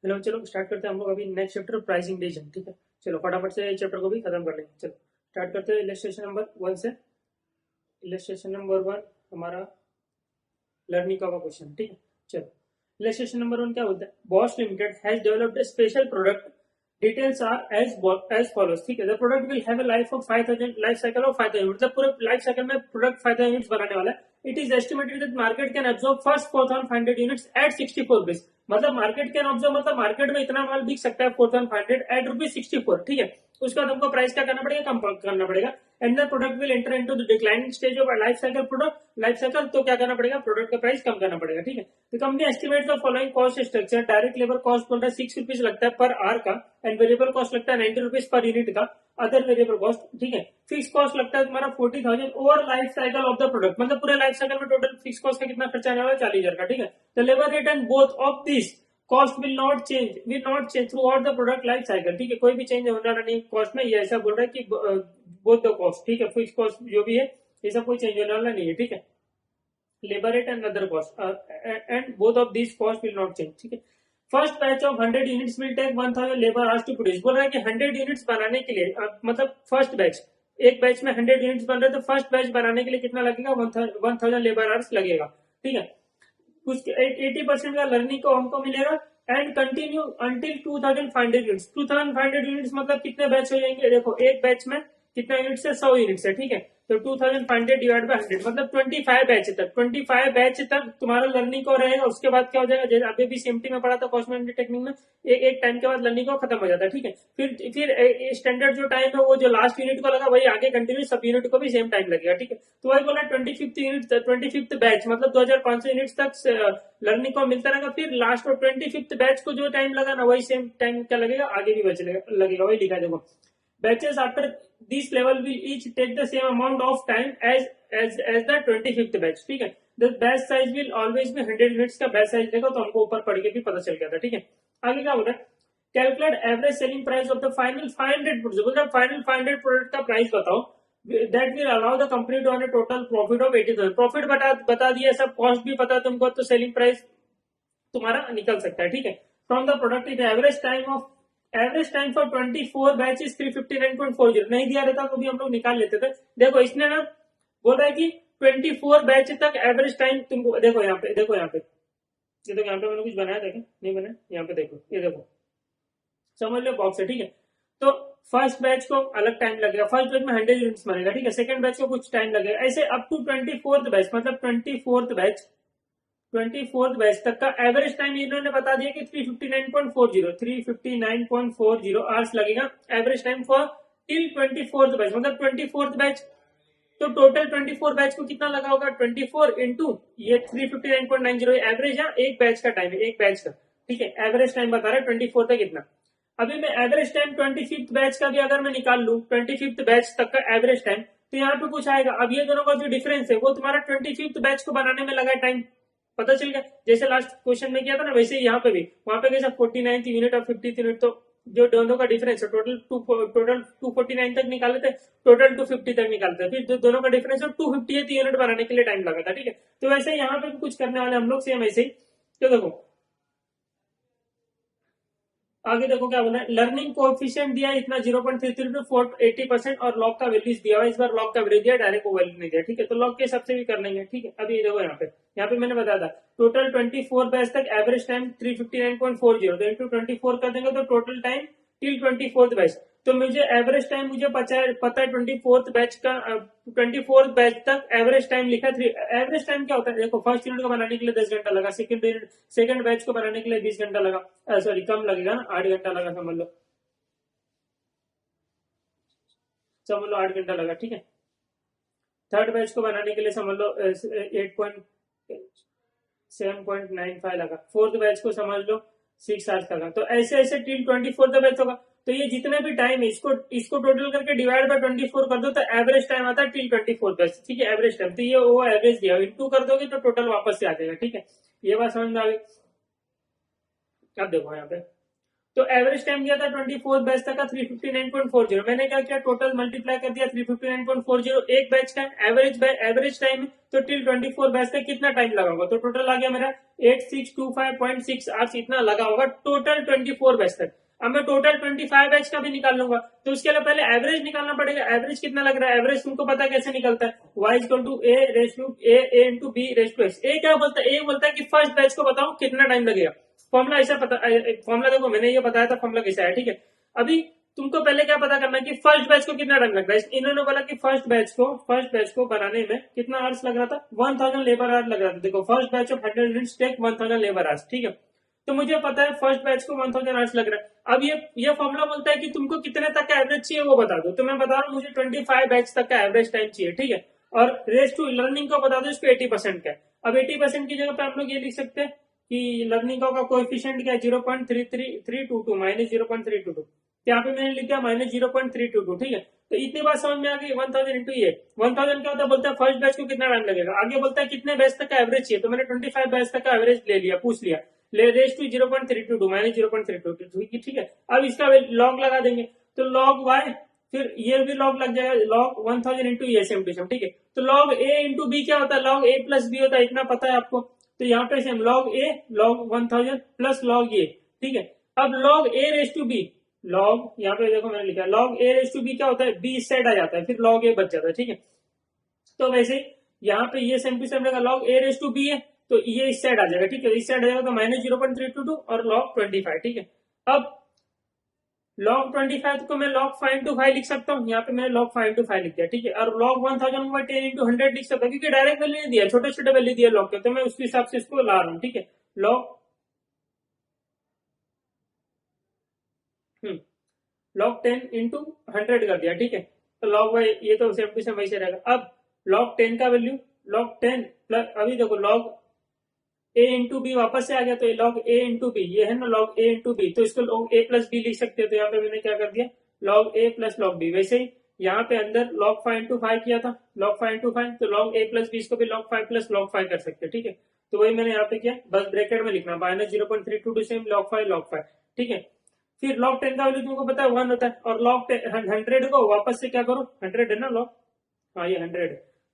Hello, चलो start करते हैं हम लोग अभी नेक्स्ट चैप्टर प्राइसिंग डिसीजन। ठीक है, चलो फटाफट से चैप्टर को भी खत्म कर लेंगे। चलो स्टार्ट करते हैं इलस्ट्रेशन नंबर 1 से। इलस्ट्रेशन नंबर 1 हमारा लर्निंग का क्वेश्चन। ठीक है, चलो इलस्ट्रेशन नंबर 1 क्या बोलता है? Bosch limited has developed a special product. Details are as follows. ठीक है, the product will have a life of 5000 life cycle of 5000 मतलब पूरे लाइफ साइकिल में प्रोडक्ट 5000 यूनिट्स बनाने वाला है। It is estimated that market can absorb first 4500 units at 64 rupees. मतलब market can observe मतलब मार्केट में इतना माल बिक सकता है 4500 एट रुपीज 64। ठीक है, उसके बाद हमको प्राइस क्या करना पड़ेगा? कम करना पड़ेगा। And the product will enter into the declining stage of life cycle product life cycle. तो क्या करना पड़ेगा? प्रोडक्ट का प्राइस कम करना पड़ेगा। ठीक है, the company estimate the following cost structure. Direct labour cost बोल रहा है 6 रुपीज लगता है पर आवर का, एंड वेरिएबल कॉस्ट लगता है 90 रुपीज पर यूनिट का। अदर वेरिएबल कॉस्ट, ठीक है, फिक्स कॉस्ट लगता है तुम्हारा 40,000 over life cycle of the product. मतलब पूरे लाइफ साइकिल में टोटल फिक्स कॉस्ट का कितना खर्चा आने वाला है? 40,000 का। ठीक है, the labour rate and both of this cost will not change through out the product life cycle. ठीक है, कोई भी चेंज होने वाला नहीं कॉस्ट में। ये ऐसा बोल रहा है कि बोथ द कॉस्ट, ठीक है, फिक्स कॉस्ट जो भी है ये सब कोई चेंज होने वाला नहीं है। ठीक है, labour rate and other cost and both of this cost will not change. ठीक है, first batch of 100 units will take 1000 labour hours to produce. बोल रहा है कि 100 यूनिट्स बनाने के लिए मतलब फर्स्ट बैच, एक बैच में 100 यूनिट्स बन रहे तो फर्स्ट बैच बनाने के लिए कितना लगेगा? 1000 लेबर आवर्स लगेगा। ठीक है, कुछ 80% का लर्निंग को हमको मिलेगा and continue until 2500 units. 2500 units मतलब कितने बैच हो जाएंगे? देखो एक बैच में कितना यूनिट्स है? 100 यूनिट्स है। ठीक है, तो 2500 डिवाइड बाय 100 मतलब 25 बैच तक, 25 बैच तक तुम्हारा लर्निंग को रहेगा। उसके बाद क्या हो जाएगा? जैसे अभी भी सीएमटी में पढ़ा था कॉस्ट मैनेजमेंट टेक्निक में, एक टाइम के बाद लर्निंग को खत्म हो जाता है। ठीक है, फिर स्टैंडर्ड जो टाइम है वो जो लास्ट यूनिट को लगा वही आगे कंटिन्यू सब यूनिट को भी सेम टाइम लगेगा। ठीक है, तो वही बोला 25th यूनिट 25th बैच मतलब 2500 यूनिट तक लर्निंग को मिलता रहेगा। फिर लास्ट और 25th बैच को जो टाइम लगा ना वही सेम टाइम क्या लगेगा? आगे भी बच लगेगा। वही लिखा है देखो, batches after this level will each take the same amount of time as the 25th batch। ठीक है, the batch size will always be 100 units का बैच साइज देखो तो हमको ऊपर पढ़ के भी पता चल गया था। ठीक है, आगे क्या बोल रहा है? Calculate average selling price of the final 500 product. मतलब फाइनल 500 प्रोडक्ट का प्राइस बताओ that will allow the company to earn a total profit of 80,000। Profit बता दिया, सब कॉस्ट भी पता तुमको, तो सेलिंग प्राइस तुम्हारा निकल सकता है। ठीक है, from the product it average time for 24 batch is 359.40। नहीं दिया रहता तो भी हम लोग निकाल लेते थे। देखो इसने ना बोल रहा है कि 24 बैच तक एवरेज टाइम तुमको, देखो यहाँ पे, देखो यहाँ पे, ये देखो यहाँ पे मैंने कुछ बनाया था क्या? नहीं बनाया, यहाँ पे देखो, ये देखो, समझ लो बॉक्स है। ठीक है, तो फर्स्ट बैच को अलग टाइम लगेगा, फर्स्ट बैच में 100 यूनिट्स बनेगा। ठीक है, सेकंड बैच को कुछ टाइम लगेगा, ऐसे अप टू 24th बैच मतलब 24th बैच तक का एवरेज टाइम इन्होंने बता दिया कि 359.40 आवर्स लगेगा average time for till 24th batch मतलब 24th बैच। तो टोटल 24 बैच को कितना लगा होगा? 24 इंटू ये 359.90 एवरेज है, एक बैच का टाइम है, एक बैच का। ठीक है, एवरेज टाइम बता रहा है 24 तक कितना। अभी मैं एवरेज टाइम 25th बैच का भी अगर मैं निकाल लू, 25th बैच तक का एवरेज टाइम, तो यहाँ पे कुछ आएगा। अब ये दोनों का जो डिफरेंस है वो तुम्हारा 25th बैच को बनाने में लगा टाइम, पता चल गया। जैसे लास्ट क्वेश्चन में किया था ना वैसे ही यहाँ पे भी, वहां पे कैसा 49th यूनिट और 50th यूनिट, तो जो दोनों का डिफरेंस है टोटल 249 तक निकाले थे, टोटल 250 तक निकालते थे, फिर जो दोनों का डिफरेंस है 250th यूनिट बनाने के लिए टाइम लगा था। ठीक है, तो वैसे यहाँ पे भी कुछ करने वाले हम लोग सेम ऐसे ही। तो देखो आगे देखो क्या बोला है, लर्निंग कोएफिशिएंट दिया इतना 0.33 टू 80% और लॉग का वैल्यूज दिया हुआ। इस बार लॉग का वैल्यू दिया, डायरेक्ट को वैल्यू नहीं दिया। ठीक है, तो लॉग के हिसाब से भी कर लेंगे। ठीक है, अभी देखो यहाँ पे मैंने बताया था टोटल 24 बैच तक एवरेज टाइम 359.40, तो इंटू 24 कर देंगे तो total time till 24th batch. तो मुझे एवरेज टाइम मुझे पता है 24th बैच का, 24th बैच तक एवरेज टाइम लिखा है। एवरेज टाइम क्या होता है? देखो फर्स्ट यूनिट को बनाने के लिए 10 घंटा लगा, सेकंड बैच को बनाने के लिए 20 घंटा लगा, सॉरी कम लगेगा ना, 8 घंटा लगा, समझ लो 8 घंटा लगा। ठीक है, थर्ड बैच को बनाने के लिए समझ लो 7.95 लगा, फोर्थ बैच को समझ लो 6 आवर्स लगा। तो ऐसे ऐसे टिल 24th बैच होगा। तो ये जितने भी टाइम है इसको टोटल करके डिवाइड बाय 24 कर दो तो एवरेज टाइम आता है टिल 24th बैच। ठीक है, एवरेज टाइम, तो ये वो एवरेज दिया, इंटू कर दोगे तो टोटल वापस से आ जाएगा। ठीक है, ये बात समझ में आ गई। अब देखो यहाँ पे, तो एवरेज टाइम दिया था 24 बैच तक का 359.40। मैंने क्या किया, टोटल मल्टीप्लाई कर दिया 359.40 एक बैच का एवरेज टाइम, तो टिल 24 बैच तक कितना टाइम लगा होगा, तो टोटल आ गया मेरा 8625.6 आवर्स इतना लगा होगा टोटल 24 बैच तक। अब मैं टोटल 25 बैच का भी निकाल लूंगा, तो उसके लिए पहले एवरेज निकालना पड़ेगा। एवरेज कितना लग रहा है, एवरेज तुमको पता कैसे निकलता है, y equal to A raise to A into B raise to X. A क्या बोलता है, ए बोलता है कि फर्स्ट बैच को बताओ कितना टाइम लगेगा। फॉर्मुला ऐसा पता, फॉर्मुला देखो मैंने ये बताया था फॉर्मुला कैसा है, ठीक है। अभी तुमको पहले क्या पता करना है कि फर्स्ट बैच को कितना टाइम लगता है। इन्होंने बोला कि फर्स्ट बैच को बनाने में कितना आवर्स लग रहा था, 1000 लेबर आवर्स लग रहा था। देखो first batch of 100 units take 1000 labour hours, ठीक है। तो मुझे पता है फर्स्ट बैच को 1000 आवर्स लग रहा है। अब ये फॉर्मुला बोलता है कि तुमको कितने तक का एवरेज चाहिए वो बता दो, तो मैं बता रहा हूँ मुझे 25 बैच तक का एवरेज टाइम चाहिए, ठीक है। और रेस टू लर्निंग को बता दो, इसको 80% का है। अब 80% की जगह पे हम लोग ये लिख सकते हैं कि लर्निंग का कोएफिशिएंट क्या है, 0.322 माइनस 0.322। यहाँ पे मैंने लिख दिया माइनस 0.322, ठीक है। तो इतनी बात समझ में आ गई, 1000 इंटू ये 1000 क्या होता है, बोलता है फर्स्ट बैच को कितना टाइम लगेगा। आगे बोलता है कितने बैच तक का एवरेज चाहिए, तो मैंने 25 बैच तक का एवरेज ले लिया, पूछ लिया, ले रेस टू 0.322 माइनस 0.322, ठीक है। अब इसका लॉग लगा देंगे, तो लॉग वाई, फिर ये भी लॉग लग जाएगा, लॉग 1000 इंटू ये सेम टू सेम, ठीक है। तो लॉग ए इंटू बी क्या होता है, लॉग ए प्लस बी होता है, इतना पता है आपको। तो यहाँ पे same log A log 1000 plus log A, ठीक है। अब log A raise to B, log यहाँ पे देखो मैंने लिखा log A raise to B क्या होता है, बी इस साइड आ जाता है, फिर लॉग ए बच जाता है, ठीक है। तो वैसे ही यहाँ पे ये सेम टू सेम रहेगा, log A raise to B है तो ये इस साइड आ जाएगा, ठीक है। इस साइड आ जाएगा तो माइनस 0.322 और लॉग 25, ठीक है। अब लॉग 25 को मैं लॉग 5/5 लिख सकता हूँ, यहाँ पे मैंने लॉग 5/5 लिख दिया, ठीक है। और लॉग 1000 को 10 इंटू 100 लिख सकता हूँ, क्योंकि डायरेक्ट वैल्यू नहीं दिया, छोटे छोटे वैल्यू दिया लॉग के, तो मैं उसके हिसाब से इसको ला रहा हूँ, ठीक है। लॉग लॉग 10 इंटू 100 कर दिया, ठीक है। तो लॉग वाई ये तो सेम टू सेम वैसे रहेगा। अब लॉग 10 का वैल्यू, लॉग 10 प्लस, अभी देखो लॉग ए इंटू बी वापस से आ गया, तो लॉग ए इंटू बी ये है ना, लॉग ए इंटू बी, तो इसको लॉग ए प्लस बी लिख सकते हैं। तो यहाँ पे मैंने क्या कर दिया, लॉग ए प्लस लॉग बी। वैसे ही यहाँ पे अंदर लॉग 5/5 किया था, लॉग 5/5, तो लॉग ए प्लस बी इसको भी लॉग 5 प्लस लॉग 5 कर सकते हैं, ठीक है। तो वही मैंने यहाँ पे किया, बस ब्रैकेट में लिखना माइनस 0.322 से लॉग 5, ठीक है। फिर लॉग 10 का वैल्यू तुमको पता है 1 होता है, और लॉग 100 को वापस से क्या करो, 100 है ना लॉग, हाँ ये 100 है,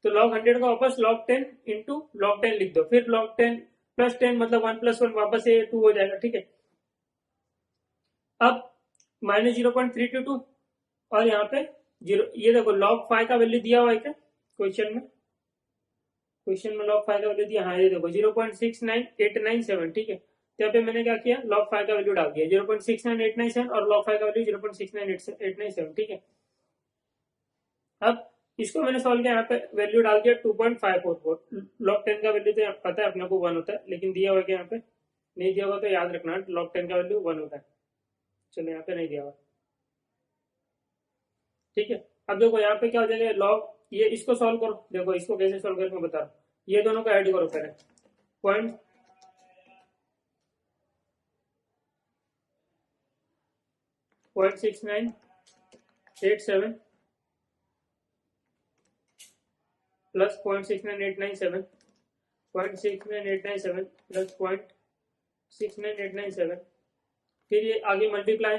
तो लॉग 100 को वापस लॉग 10 इंटू लॉग 10 लिख दो, फिर लॉग 10 प्लस 10 मतलब 1 प्लस 1 वापस से 2 हो जाएगा, ठीक है। अब माइनस 0.322 और यहाँ पे जीरो, ये देखो लॉग 5 का वैल्यू दिया हुआ है क्या क्वेश्चन में लॉग 5 का वैल्यू दिया, हाँ ये देखो 0.69897, ठीक है। तो यहाँ पे मैंने क्या किया, लॉग 5 का वैल्यू डाल दिया 0.69897 और लॉग 5 का वैल्यू 0.69897, ठीक है। अब इसको मैंने सॉल्व किया, यहाँ पे वैल्यू डाल दिया 2.544। लॉग 10 का वैल्यू तो पता है अपने को 1 होता है, लेकिन दिया हुआ क्या यहाँ पे नहीं दिया हुआ, तो याद रखना लॉग 10 का वैल्यू 1 होता है। चलो यहाँ पे नहीं दिया हुआ, ठीक है। अब देखो यहाँ पे क्या हो जाएगा, लॉग ये इसको सॉल्व करो, देखो इसको कैसे सॉल्व करके मैं बता रहा हूँ। ये दोनों को ऐड करो पहले, पॉइंट 0.6987 प्लस 0.69897, 0.69897 प्लस 0.69897, फिर ये आगे मल्टीप्लाई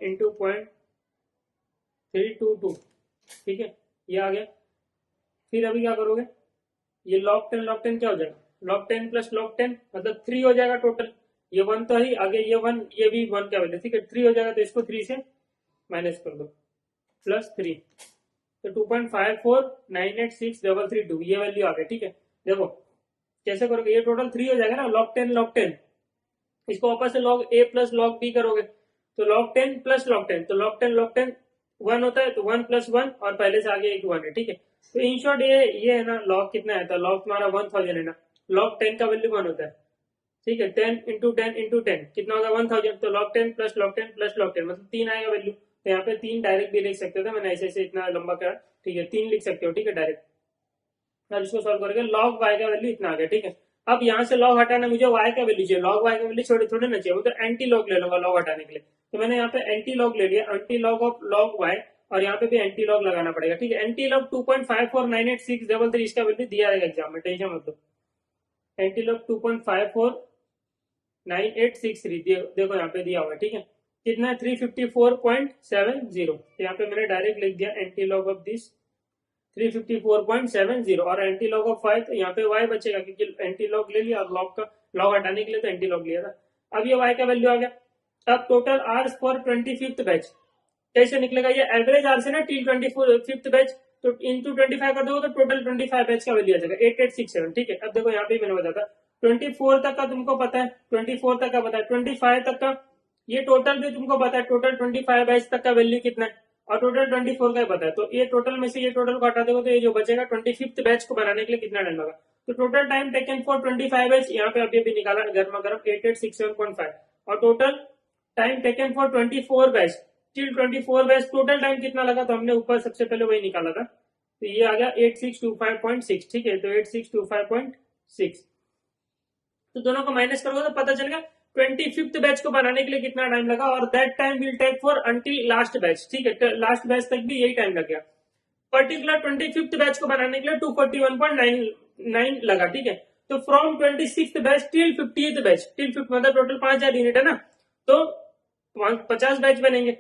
इंटू 0.322, ठीक है, ये आ गया। फिर अभी क्या करोगे, ये लॉग 10 क्या हो जाएगा, लॉग 10 प्लस लॉग 10 मतलब 3 हो जाएगा टोटल। ये 1 तो ही आगे, ये 1 ये भी 1 क्या वैल्यू, ठीक है 3 हो जाएगा, तो इसको 3 से माइनस कर दो, प्लस 3, तो 2.5498633 ये वैल्यू आ गई, ठीक है। देखो कैसे करोगे, ये टोटल 3 हो जाएगा ना, लॉग 10 इसको वापस से लॉग ए प्लस लॉग बी करोगे, तो लॉग 10 प्लस लॉग 10, तो लॉग 10 1 होता है, तो 1 प्लस 1 और पहले से आगे एक 1 है, ठीक है। तो इन शॉर्ट ये है ना, लॉग कितना है, तो लॉग तुम्हारा 1000 है ना, लॉग 10 का वैल्यू 1 होता है, ठीक है। 10 इंटू 10 इंटू 10 कितना होगा 1000, तो log 10 plus log 10 plus log 10 मतलब 3 आएगा वैल्यू। तो यहाँ पे 3 डायरेक्ट भी लिख सकते थे, मैंने ऐसे इतना लंबा करा, ठीक है 3 लिख सकते हो, ठीक है डायरेक्ट। अब इसको सॉल्व करके लॉग वाई का वैल्यू इतना आ गया, ठीक है। अब यहाँ से लॉग हटाना, मुझे वाई का वैल्यू चाहिए, लॉग वाई का वैल्यू छोटे थोड़े ना चाहिए, वो तो एंटी लॉग ले लूंगा लॉग हटाने के लिए। तो मैंने यहाँ पे एंटी लॉग ले लिया, anti log of log Y, और यहाँ पे भी एंटी लॉग लगाना पड़ेगा, ठीक है। एंटी लॉग 2.5498633 इसका वैल्यू दिया रहेगा एग्जाम में, टेंशन मत लो। एंटी लॉग 2.54 9863 देखो यहाँ पे दिया हुआ है, ठीक है। कितना 354.70, यहाँ पे मैंने डायरेक्ट लिख दिया एंटी लॉग ऑफ दिस 354.70 और एंटी लॉग ऑफ 5, तो यहाँ पे y बचेगा क्योंकि एंटी लॉग ले लिया और लॉग हटाने के लिए तो एंटी लॉग लिया था। अब ये y का वैल्यू आ गया। अब total hours for 25th batch कैसे निकलेगा, ये एवरेज आर्स है ना टिल 25th बैच, तो इंटू 25 कर दोगे तो टोटल 25 बैच का वैल्यू आ जाएगा 8867, ठीक है। अब देखो यहाँ पे मैंने बताया था 24 तक का तुमको पता है, 24 तक का पता है, 25 तक का ये टोटल भी तुमको पता है, टोटल 25 बैच तक का वैल्यू कितना है और टोटल 24 का ही पता है। तो ये टोटल में से ये टोटल को हटा दोगे तो ये जो बचेगा 25th बैच को बनाने के लिए कितना टाइम लगा, तो total time taken for 25 batch यहाँ पे अभी निकाला गर्मा गर्म 8867.5 और total time taken for 24 batch till 24 batch total time कितना लगा, तो हमने ऊपर सबसे पहले वही निकाला था, तो ये आ गया 8625.6, ठीक है। तो 8625.6 तो दोनों को माइनस करोगे तो पता चलेगा 25th बैच को बनाने के लिए कितना टाइम लगा और that time will take for until last batch, ठीक है। लास्ट बैच तक भी यही टाइम लग गया। पर्टिकुलर 25th बैच को बनाने के लिए 241.99 लगा, ठीक है। तो from 26th batch till 50th batch, till 50 मतलब टोटल 5000 यूनिट है ना, तो 50 बैच बनेंगे,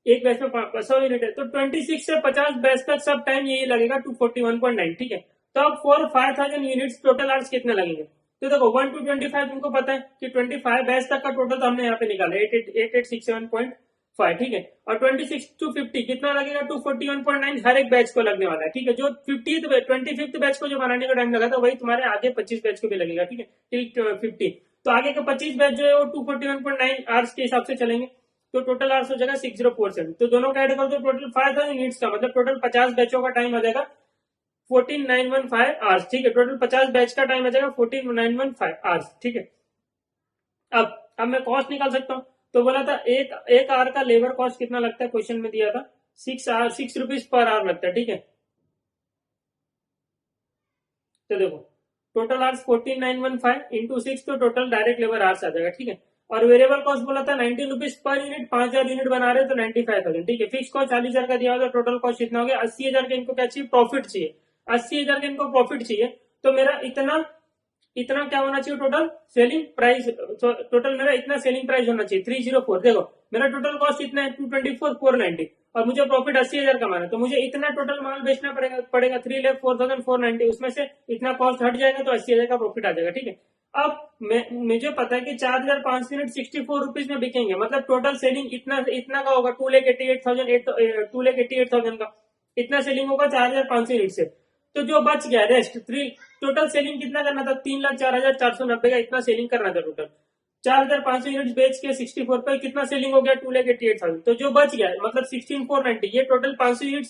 एक बैच में 100 यूनिट है, तो 26 से 50 बैच तक सब टाइम यही लगेगा 241.9, ठीक है। तो अब फॉर 5000 यूनिट्स टोटल आवर्स कितने लगेंगे, तो देखो 1 to 25 तुमको पता है कि 25 बैच तक का टोटल तो हमने यहाँ पे निकाला 8867.5, ठीक है। और 26 to 50 कितना लगेगा 241.9 हर एक बैच को लगने वाला है, ठीक है। जो 25th बैच को जो बनाने का टाइम लगा था वही तुम्हारे आगे 25 बैच को भी लगेगा, ठीक है, टिल 50। तो आगे का 25 बैच जो है वो 241.9 आवर्स के हिसाब से चलेंगे, तो टोटल आवर्स हो जाएगा 6047। तो दोनों का ऐड कर दो टोटल 5000 यूनिट्स का मतलब टोटल 50 बैचों का टाइम आ जाएगा 14915 आवर्स, ठीक है। टोटल 50 बैच का टाइम आ जाएगा 14915 आवर्स, ठीक है। अब मैं कॉस्ट निकाल सकता हूँ, तो बोला था एक आवर का लेबर कॉस्ट कितना लगता है, क्वेश्चन में दिया था 6 रुपीज पर आवर लगता है, ठीक है। तो देखो टोटल आवर्स 14915 इंटू 6, तो टोटल डायरेक्ट लेबर आवर्स आ जाएगा, ठीक है। और वेरिएबल कॉस्ट बोला था 19 रुपीज पर यूनिट, 5000 यूनिट बना रहे तो 95,000, ठीक है। फिक्स कॉस्ट 40,000 का दिया हुआ, तो टोटल कॉस्ट कितना हो गया 80,000 का इनको क्या चाहिए, प्रॉफिट चाहिए, 80,000 का इनको प्रॉफिट चाहिए। तो मेरा इतना इतना क्या होना चाहिए टोटल सेलिंग प्राइस, टोटल मेरा इतना सेलिंग प्राइस होना चाहिए 304। देखो मेरा टोटल कॉस्ट इतना है 224,490 और मुझे प्रॉफिट 80,000 कमाना है, तो मुझे इतना टोटल माल बेचना पड़ेगा 3,04,490, उसमें से इतना कॉस्ट हट जाएगा तो 80,000 का प्रॉफिट आ जाएगा, ठीक है। अब मुझे पता है कि 4,500 यूनिट 64 रुपीज में बिकेंगे, मतलब टोटल सेलिंग इतना का होगा 2,88,000 का इतना सेलिंग होगा 4,500 यूनिट से। तो जो बच गया रेस्ट टोटल सेलिंग कितना करना था 3,04,490 का इतना सेलिंग करना था टोटल। 4,500 यूनिट बेच के 64 पे कितना सेलिंग हो गया 2,88,000, तो जो बच गया मतलब 16,490, ये टोटल 500 यूनिट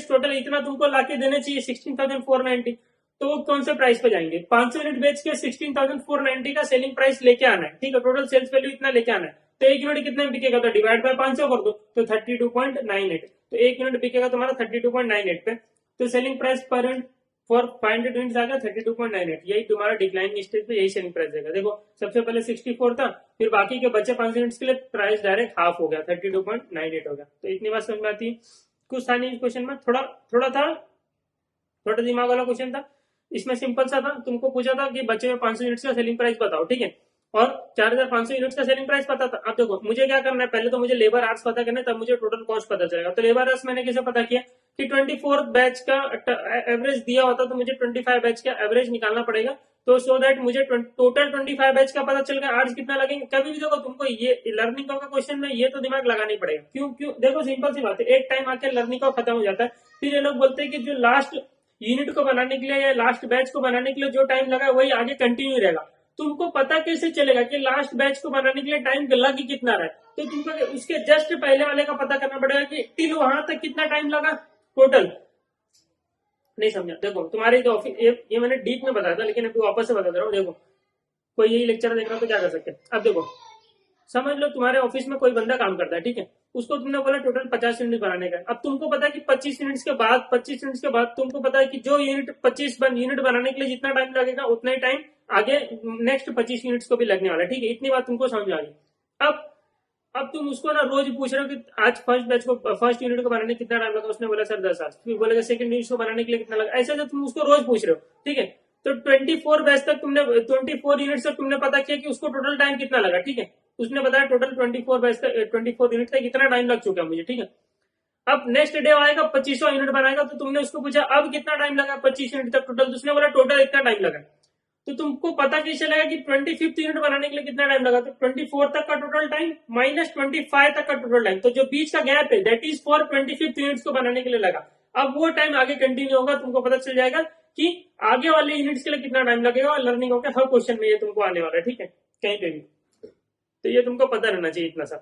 टोटल इतना तुमको लाके देने चाहिए 16,490, तो वो कौन से प्राइस पे जाएंगे 500 यूनिट बेच के 16,490 का सेलिंग प्राइस लेके आना है, ठीक है। टोटल सेल्स वैल्यू इतना लेके आना है, तो एक यूनिट कितने में बिकेगा, तो डिवाइड बाय 500 कर दो तो 32.98, तो एक यूनिट बिकेगा तुम्हारा 32.98 पे। तो selling price per unit for 500 unit आ गया 32.98, यही तुम्हारा डिक्लाइनिंग स्टेज पे यही सेलिंग प्राइस देगा। देखो सबसे पहले 64 था, फिर बाकी के बचे 500 यूनिट्स के लिए प्राइस डायरेक्ट हाफ हो गया 32.98 हो गया। तो इतनी बात समझ में आती है। कुछ था नहीं क्वेश्चन में, थोड़ा दिमाग वाला क्वेश्चन था, इसमें सिंपल सा था, तुमको पूछा था कि बचे हुए 500 यूनिट्स का सेलिंग प्राइस बताओ, ठीक है, और 4,500 यूनिट्स का सेलिंग प्राइस पता था। अब देखो मुझे क्या करना है, पहले तो मुझे लेबर आवर्स पता करना है, तब मुझे टोटल कॉस्ट पता चलेगा। तो लेबर आवर्स मैंने कैसे पता किया कि 24 बैच का एवरेज दिया होता, तो मुझे 25 बैच का एवरेज निकालना पड़ेगा, तो सो दैट मुझे टोटल 25 बैच का पता चल गया आवर्स कितना लगेंगे। कभी भी देखो तुमको ये लर्निंग का क्वेश्चन में ये तो दिमाग लगाना ही पड़ेगा, क्यों देखो सिंपल सी बात है, एक टाइम आके लर्निंग का खत्म हो जाता है, फिर ये लोग बोलते हैं कि जो लास्ट यूनिट को बनाने के लिए या लास्ट बैच को बनाने के लिए जो टाइम लगा वही आगे कंटिन्यू रहेगा। तुमको पता कैसे चलेगा कि लास्ट बैच को बनाने के लिए टाइम लग कितना रहा है, तो तुमको उसके जस्ट पहले वाले का पता करना पड़ेगा कि टिल वहां तक कितना टाइम लगा टोटल। नहीं समझा, देखो तुम्हारे जो ऑफिस ये मैंने डीप में बताया था, लेकिन अभी वापस से बता दे रहा हूँ। देखो कोई यही लेक्चर देख रहा है तो क्या कर सकते हैं। अब देखो समझ लो तुम्हारे ऑफिस में कोई बंदा काम करता है, ठीक है, उसको तुमने बोला टोटल 50 यूनिट बनाने का। अब तुमको पता है कि 25 यूनिट्स के बाद तुमको पता है कि जो यूनिट 25 यूनिट बनाने के लिए जितना टाइम लगेगा उतना ही टाइम आगे नेक्स्ट 25 यूनिट्स को भी लगने वाला है, ठीक है। इतनी बात तुमको समझ आ गई। अब तुम उसको ना रोज पूछ रहे हो कि आज फर्स्ट यूनिट को बनाने कितना टाइम लगा, उसने बोला सर 10 आज, फिर बोलेगा सेकंड यूनिट को बनाने के लिए कितना लगा, ऐसे तुम उसको रोज पूछ रहे हो, ठीक है। तो 24 बैच तक तुमने 24 यूनिट तक तुमने पता किया कि उसको टोटल टाइम कितना लगा, ठीक है। उसने बताया टोटल 24 बैच तक 24 यूनिट तक कितना टाइम लग चुका है मुझे, ठीक है। अब नेक्स्ट डे आएगा 2500 यूनिट बनाएगा, तो तुमने उसको पूछा अब कितना टाइम लगा 25 यूनिट तक टोटल, उसने बोला टोटल इतना टाइम लगा। तो तुमको पता कैसे चलेगा कि 25th यूनिट बनाने के लिए कितना टाइम लगा, तो 24 तक का टोटल टाइम माइनस 25 तक का टोटल टाइम, तो जो बीच का गैप है that is for 25th units को बनाने के लिए लगा। अब वो टाइम आगे कंटिन्यू होगा, तुमको पता चल जाएगा कि आगे वाले यूनिट्स के लिए कितना टाइम लगेगा, और लर्निंग होकर हर क्वेश्चन में ये तुमको आने वाला है, ठीक है, कहीं पे भी। तो ये तुमको पता रहना चाहिए इतना सा।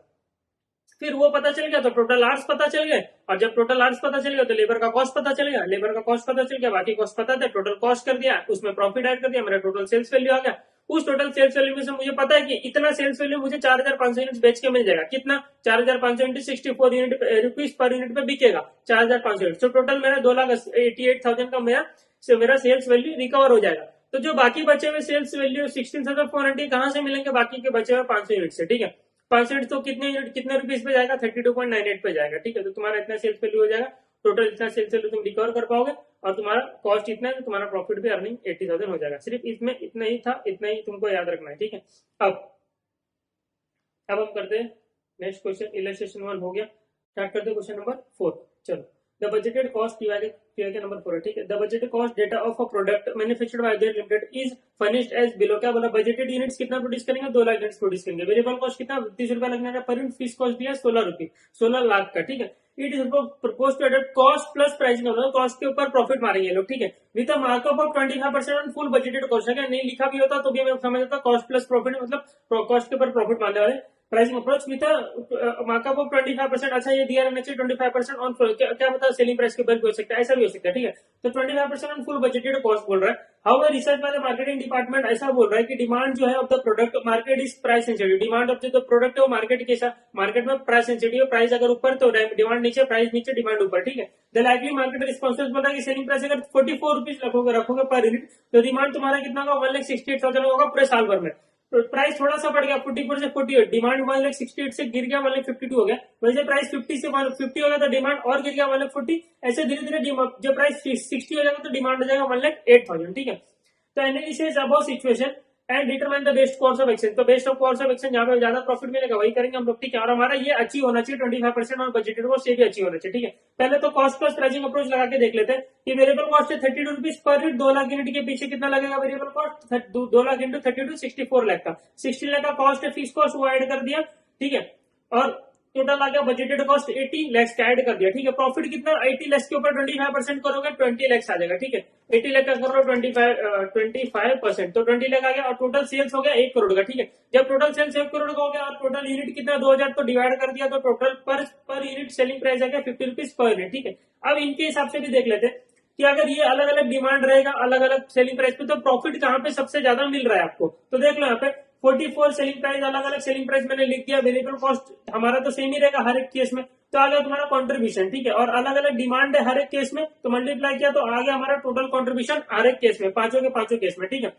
फिर वो पता चल गया तो टोटल आर्स पता चल गए, और जब टोटल आर्स पता चल गया तो लेबर का कॉस्ट पता चल गया, लेबर का कॉस्ट पता चल गया, बाकी कॉस्ट पता था, टोटल कॉस्ट कर दिया, उसमें प्रॉफिट ऐड कर दिया, मेरा टोटल सेल्स वैल्यू आ गया। उस टोटल सेल्स वैल्यू में से मुझे पता है कि इतना सेल्स वैल्यू मुझे 4500 यूनिट बेच के मिल जाएगा, कितना 4500 into 64 unit rupees per unit पे बिकेगा 4500 यूनिट, तो टोटल मेरा 2,88,000 का मेरा सेल्स वैल्यू रिकवर हो जाएगा। तो जो बाकी बचे हुए सेल्स वैल्यू 16,490 कहां से मिलेंगे, बाकी के बचे हुए 500 यूनिट से, ठीक है। 500 यूनिट तो कितने रुपीज पे जाएगा, 32.98 पे जाएगा, ठीक है। तो तुम्हारा इतना सेल्स वैल्यू हो जाएगा, टोटल इतना सेल्स वैल्यू तुम रिकवर कर पाओगे, और तुम्हारा कॉस्ट इतना है तो तुम्हारा प्रॉफिट भी अर्निंग 80,000 हो जाएगा। सिर्फ इसमें इतना ही था, इतना ही तुमको याद रखना है, ठीक है। अब हम करते हैं नेक्स्ट क्वेश्चन, इलस्ट्रेशन 1 हो गया, स्टार्ट करते हैं क्वेश्चन नंबर 4। चलो, the budgeted cost divided number 4 है, ठीक है। The budgeted cost data of a product manufactured by Ajay limited is furnished as below. क्या बोला, बजटेड यूनिट्स कितना प्रोड्यूस करेंगे, 2 लाख यूनिट्स प्रोड्यूस करेंगे। वेरिएबल कॉस्ट कितना 30 रुपया लगने का पर यूनिट, फिक्स कॉस्ट दिया 16 रुपये, 16 लाख का, ठीक है। It is propose to adopt cost plus pricing, cost के ऊपर प्रॉफिट मारेंगे लोग, ठीक है। With a markup of 25% on full budgeted cost. अगर नहीं लिखा भी होता तो भी मैं समझ जाता कॉस्ट प्लस प्रॉफिट मतलब कॉस्ट के ऊपर प्रॉफिट मारने वाले। Pricing approach with markup of 25%, अच्छा ये दिया रहना चाहिए 25% ऑन, क्या बता सेलिंग प्राइस के ऊपर भी हो सकता है, ऐसा भी हो सकता है, ठीक है। तो 25% ऑन फुल बजटेड कॉस्ट बोल रहा है। How research by the marketing department ऐसा बोल रहा है कि डिमांड जो है of the product market is price sensitive. Demand of जो प्रोडक्ट है वो मार्केट के साथ, मार्केट में प्राइस सेंसिटिव, प्राइस अगर ऊपर तो डिमांड नीचे, प्राइस नीचे डिमांड ऊपर, ठीक है। द लाइकली मार्केट रिस्पॉन्सिबल बोल रहा है कि सेलिंग प्राइस अगर 44 रुपीज रखोगे पर यूनिट, तो डिमांड तुम्हारा कितना होगा 1,68,000 होगा पूरे साल भर में। तो प्राइस थोड़ा सा बढ़ गया 44 से 48, डिमांड 1,68 से गिर गया 1,52 हो गया। वैसे प्राइस 50 से 150 हो गया तो डिमांड और गिर गया 1,40, ऐसे धीरे धीरे जब प्राइस 60 हो जाएगा तो डिमांड हो जाएगा 1,08,000, ठीक है। तो analysis about situation and determine the best course of action. तो best of course of action जहां पे ज्यादा प्रॉफिट मिलेगा वही करेंगे हम लोग, ठीक है। और हमारा ये अचीव होना चाहिए 25% और बजटेड कॉस्ट ये भी अचीव होना चाहिए, ठीक है। पहले तो कॉस्ट प्लस प्राइसिंग अप्रोच लगा के देख लेते हैं कि वेरिएबल कॉस्ट है 32 rupees per unit, 2 lakh unit के पीछे कितना लगेगा variable cost, 2 lakh into 32 64 lakh का, 16 लाख का कॉस्ट है, फिक्स कॉस्ट वो ऐड कर दिया, ठीक है। और टोटल आ गया बजटेड कॉस्ट 80 लाख का ऐड कर दिया, ठीक है। प्रॉफिट कितना 80 लाख के ऊपर 25% करोगे 20 लाख आ जाएगा, ठीक है। 80 लाख का करो 25%, तो 20 लाख आ गया, और टोटल सेल्स हो गया 1 करोड़ का, ठीक है। जब टोटल सेल्स 1 करोड़ का हो गया और टोटल यूनिट कितना 2000 तो डिवाइड कर दिया, तो total per unit selling price आ गया 50 रुपीज पर यूनिट, ठीक है। अब इनके हिसाब से भी देख लेते हैं कि अगर ये अलग अलग डिमांड रहेगा अलग अलग सेलिंग प्राइस पे, तो प्रॉफिट कहां पे सबसे ज्यादा मिल रहा है आपको, तो देख लो यहाँ पे 44 सेलिंग प्राइस, अलग अलग सेलिंग प्राइस मैंने लिख दिया, वेरिएबल कॉस्ट हमारा तो सेम ही रहेगा हर एक केस में, तो आ गया तुम्हारा कॉन्ट्रीब्यूशन, ठीक है। और अलग अलग डिमांड है हर एक केस में, तो मल्टीप्लाई किया तो आ गया हमारा टोटल कॉन्ट्रीब्यूशन हर एक केस में, पांचों के पांचों केस में, ठीक है।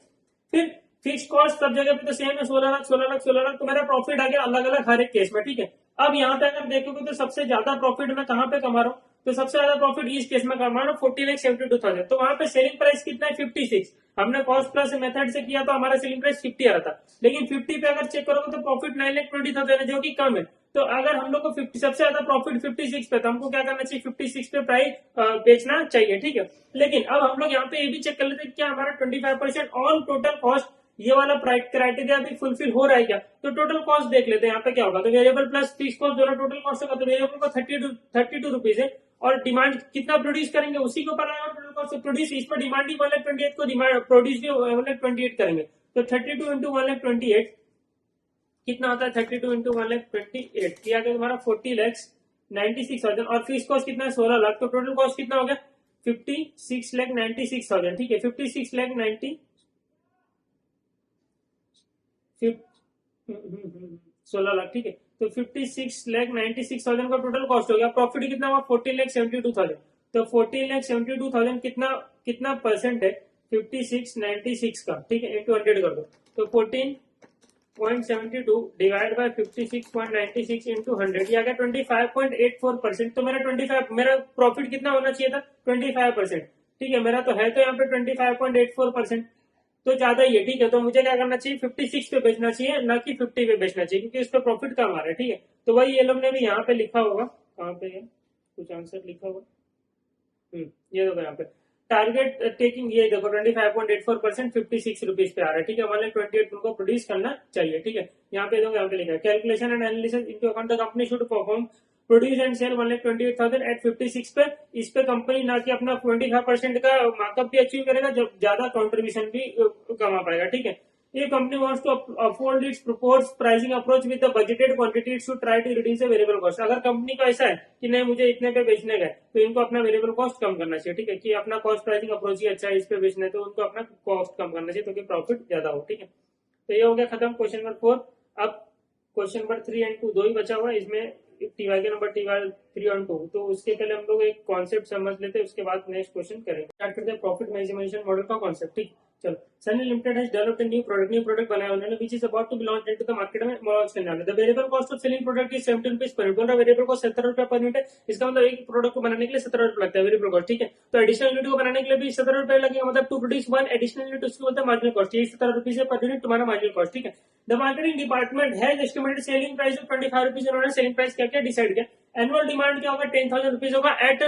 फिर फिक्स कॉस्ट सब जगह पे तो सेम है 16 लाख 16 लाख 16 लाख, तो मेरा प्रॉफिट आ गया अलग अलग हर एक केस में, ठीक है। अब यहाँ पे अगर देखोगे तो सबसे ज्यादा प्रॉफिट मैं कहाँ पे कमा रहा हूँ, तो सबसे ज्यादा प्रॉफिट इस केस में कमा रहा हूँ 40,72,000, तो वहां पे सेलिंग प्राइस कितना है 56, हमने कॉस्ट प्लस मेथड से किया तो हमारा सेलिंग प्राइस 50 आ रहा था, लेकिन 50 पे अगर चेक करोगे तो प्रॉफिट 9,20,000 है जो कि कम है। तो अगर हम लोग को 50 सबसे ज्यादा प्रॉफिट 56 पे, तो हमको क्या करना चाहिए 56 पे प्राइस बेचना चाहिए, ठीक है। लेकिन अब हम लोग यहाँ पे ये भी चेक कर लेते हैं क्या हमारा 25% ऑन टोटल कॉस्ट ये वाला क्राइटेरिया भी फुलफिल हो रहा है क्या, तो टोटल कॉस्ट देख लेते हैं यहाँ पे क्या होगा, तो वेरिएबल प्लस फिक्स कॉस्ट दोनों टोटल कॉस्ट होगा, तो वेरिएबल को 32 रुपीज है, और डिमांड कितना प्रोड्यूस करेंगे उसी के ऊपर आएगा टोटल कॉस्ट, प्रोड्यूस इस पर डिमांड ही 1,28 को डिमांड प्रोड्यूस भी 1,28 करेंगे, तो 32 इंटू 1,28 कितना होता है 32 इंटू 1,28 किया गया तुम्हारा 40,96,000, और फिक्स कॉस्ट कितना है 16 लाख, तो टोटल कॉस्ट कितना हो गया 56,96,000, ठीक है। 16 लाख, ठीक है। तो 56,96,000 का टोटल कॉस्ट हो गया, प्रॉफिट कितना हुआ 14,72,000, तो 14,72,000 कितना कितना परसेंट है 5696 का, ठीक है, इंटू 100 कर दो, तो 14.72 डिवाइड बाय 56.96 इंटू 100, ये आ गया 25.84%, तो मेरा 25 मेरा प्रॉफिट कितना होना चाहिए था 25%, ठीक है, मेरा तो है तो यहाँ पे 25.84%, तो ज्यादा ही है। ठीक है, तो मुझे क्या करना चाहिए, 56 पे बेचना चाहिए, ना कि 50 पे बेचना चाहिए, क्योंकि इस पे प्रॉफिट कम आ रहा है। ठीक है, तो वही ये लोग ने भी यहाँ पे लिखा होगा, कहाँ पे है कुछ आंसर लिखा होगा, ये देखो यहाँ पे टारगेट टेकिंग, ये देखो 25.84%, 56 रुपीज पे आ रहा है। ठीक है, मतलब 28 तुमको प्रोड्यूस करना चाहिए। ठीक है, यहाँ पे देखो, यहाँ पे लिखा है calculation and analysis into account the company should perform produce and sell 1,28,000 at 56 पे। इस पे कंपनी ना कि अपना 25% का मार्कअप भी अचीव करेगा, जब ज्यादा कॉन्ट्रीब्यूशन भी कमा पाएगा। ठीक है, ये company wants to uphold its proposed pricing approach with the budgeted quantity, it should try to reduce the variable cost। अगर कंपनी का ऐसा है कि नहीं मुझे इतने पे बेचने गए, तो इनको अपना वेरिएबल कॉस्ट कम करना चाहिए। ठीक है, कि अपना कॉस्ट प्राइसिंग अप्रोच ही अच्छा है, इस पे बेचना है तो उनको अपना कॉस्ट कम करना चाहिए, तो प्रॉफिट ज्यादा हो। ठीक है, तो ये हो गया खत्म क्वेश्चन नंबर 4। अब क्वेश्चन नंबर 3 एंड 2 दो ही बचा हुआ है, इसमें टीवाई के नंबर टीवाई 3 और 2। तो उसके पहले हम लोग एक कॉन्सेप्ट समझ लेते हैं, उसके बाद नेक्स्ट क्वेश्चन करेंगे। स्टार्ट करते हैं प्रॉफिट मैक्सिमाइजेशन मॉडल का कॉन्सेप्ट। ठीक, चलो। Sunny limited has developed new product बनाया उन्होंने, which is about to be launched into the market में लॉन्च करने वाले। The variable cost of selling product is 70 rupees per unit. बोल रहा वेरिएबल कॉस्ट 70 रुपए पर यूनिट है, इसका मतलब एक प्रोडक्ट को बनाने के लिए 70 रुपए लगता है वेरिएबल कॉस्ट। ठीक है, तो एडिशनल यूनिट को बनाने के लिए भी 70 रुपए लगेगा, मतलब to produce one additional unit, उसको बोलते हैं मार्जिनल कॉस्ट। ये 70 रुपीज पर यूनिट तुम्हारा मार्जिनल कॉस्ट। ठीक है, the marketing department has estimated selling price of 25 rupees. उन्होंने सेलिंग प्राइस क्या क्या डिसाइड किया, एनुअल डिमांड क्या होगा 10,000 रुपीज होगा eight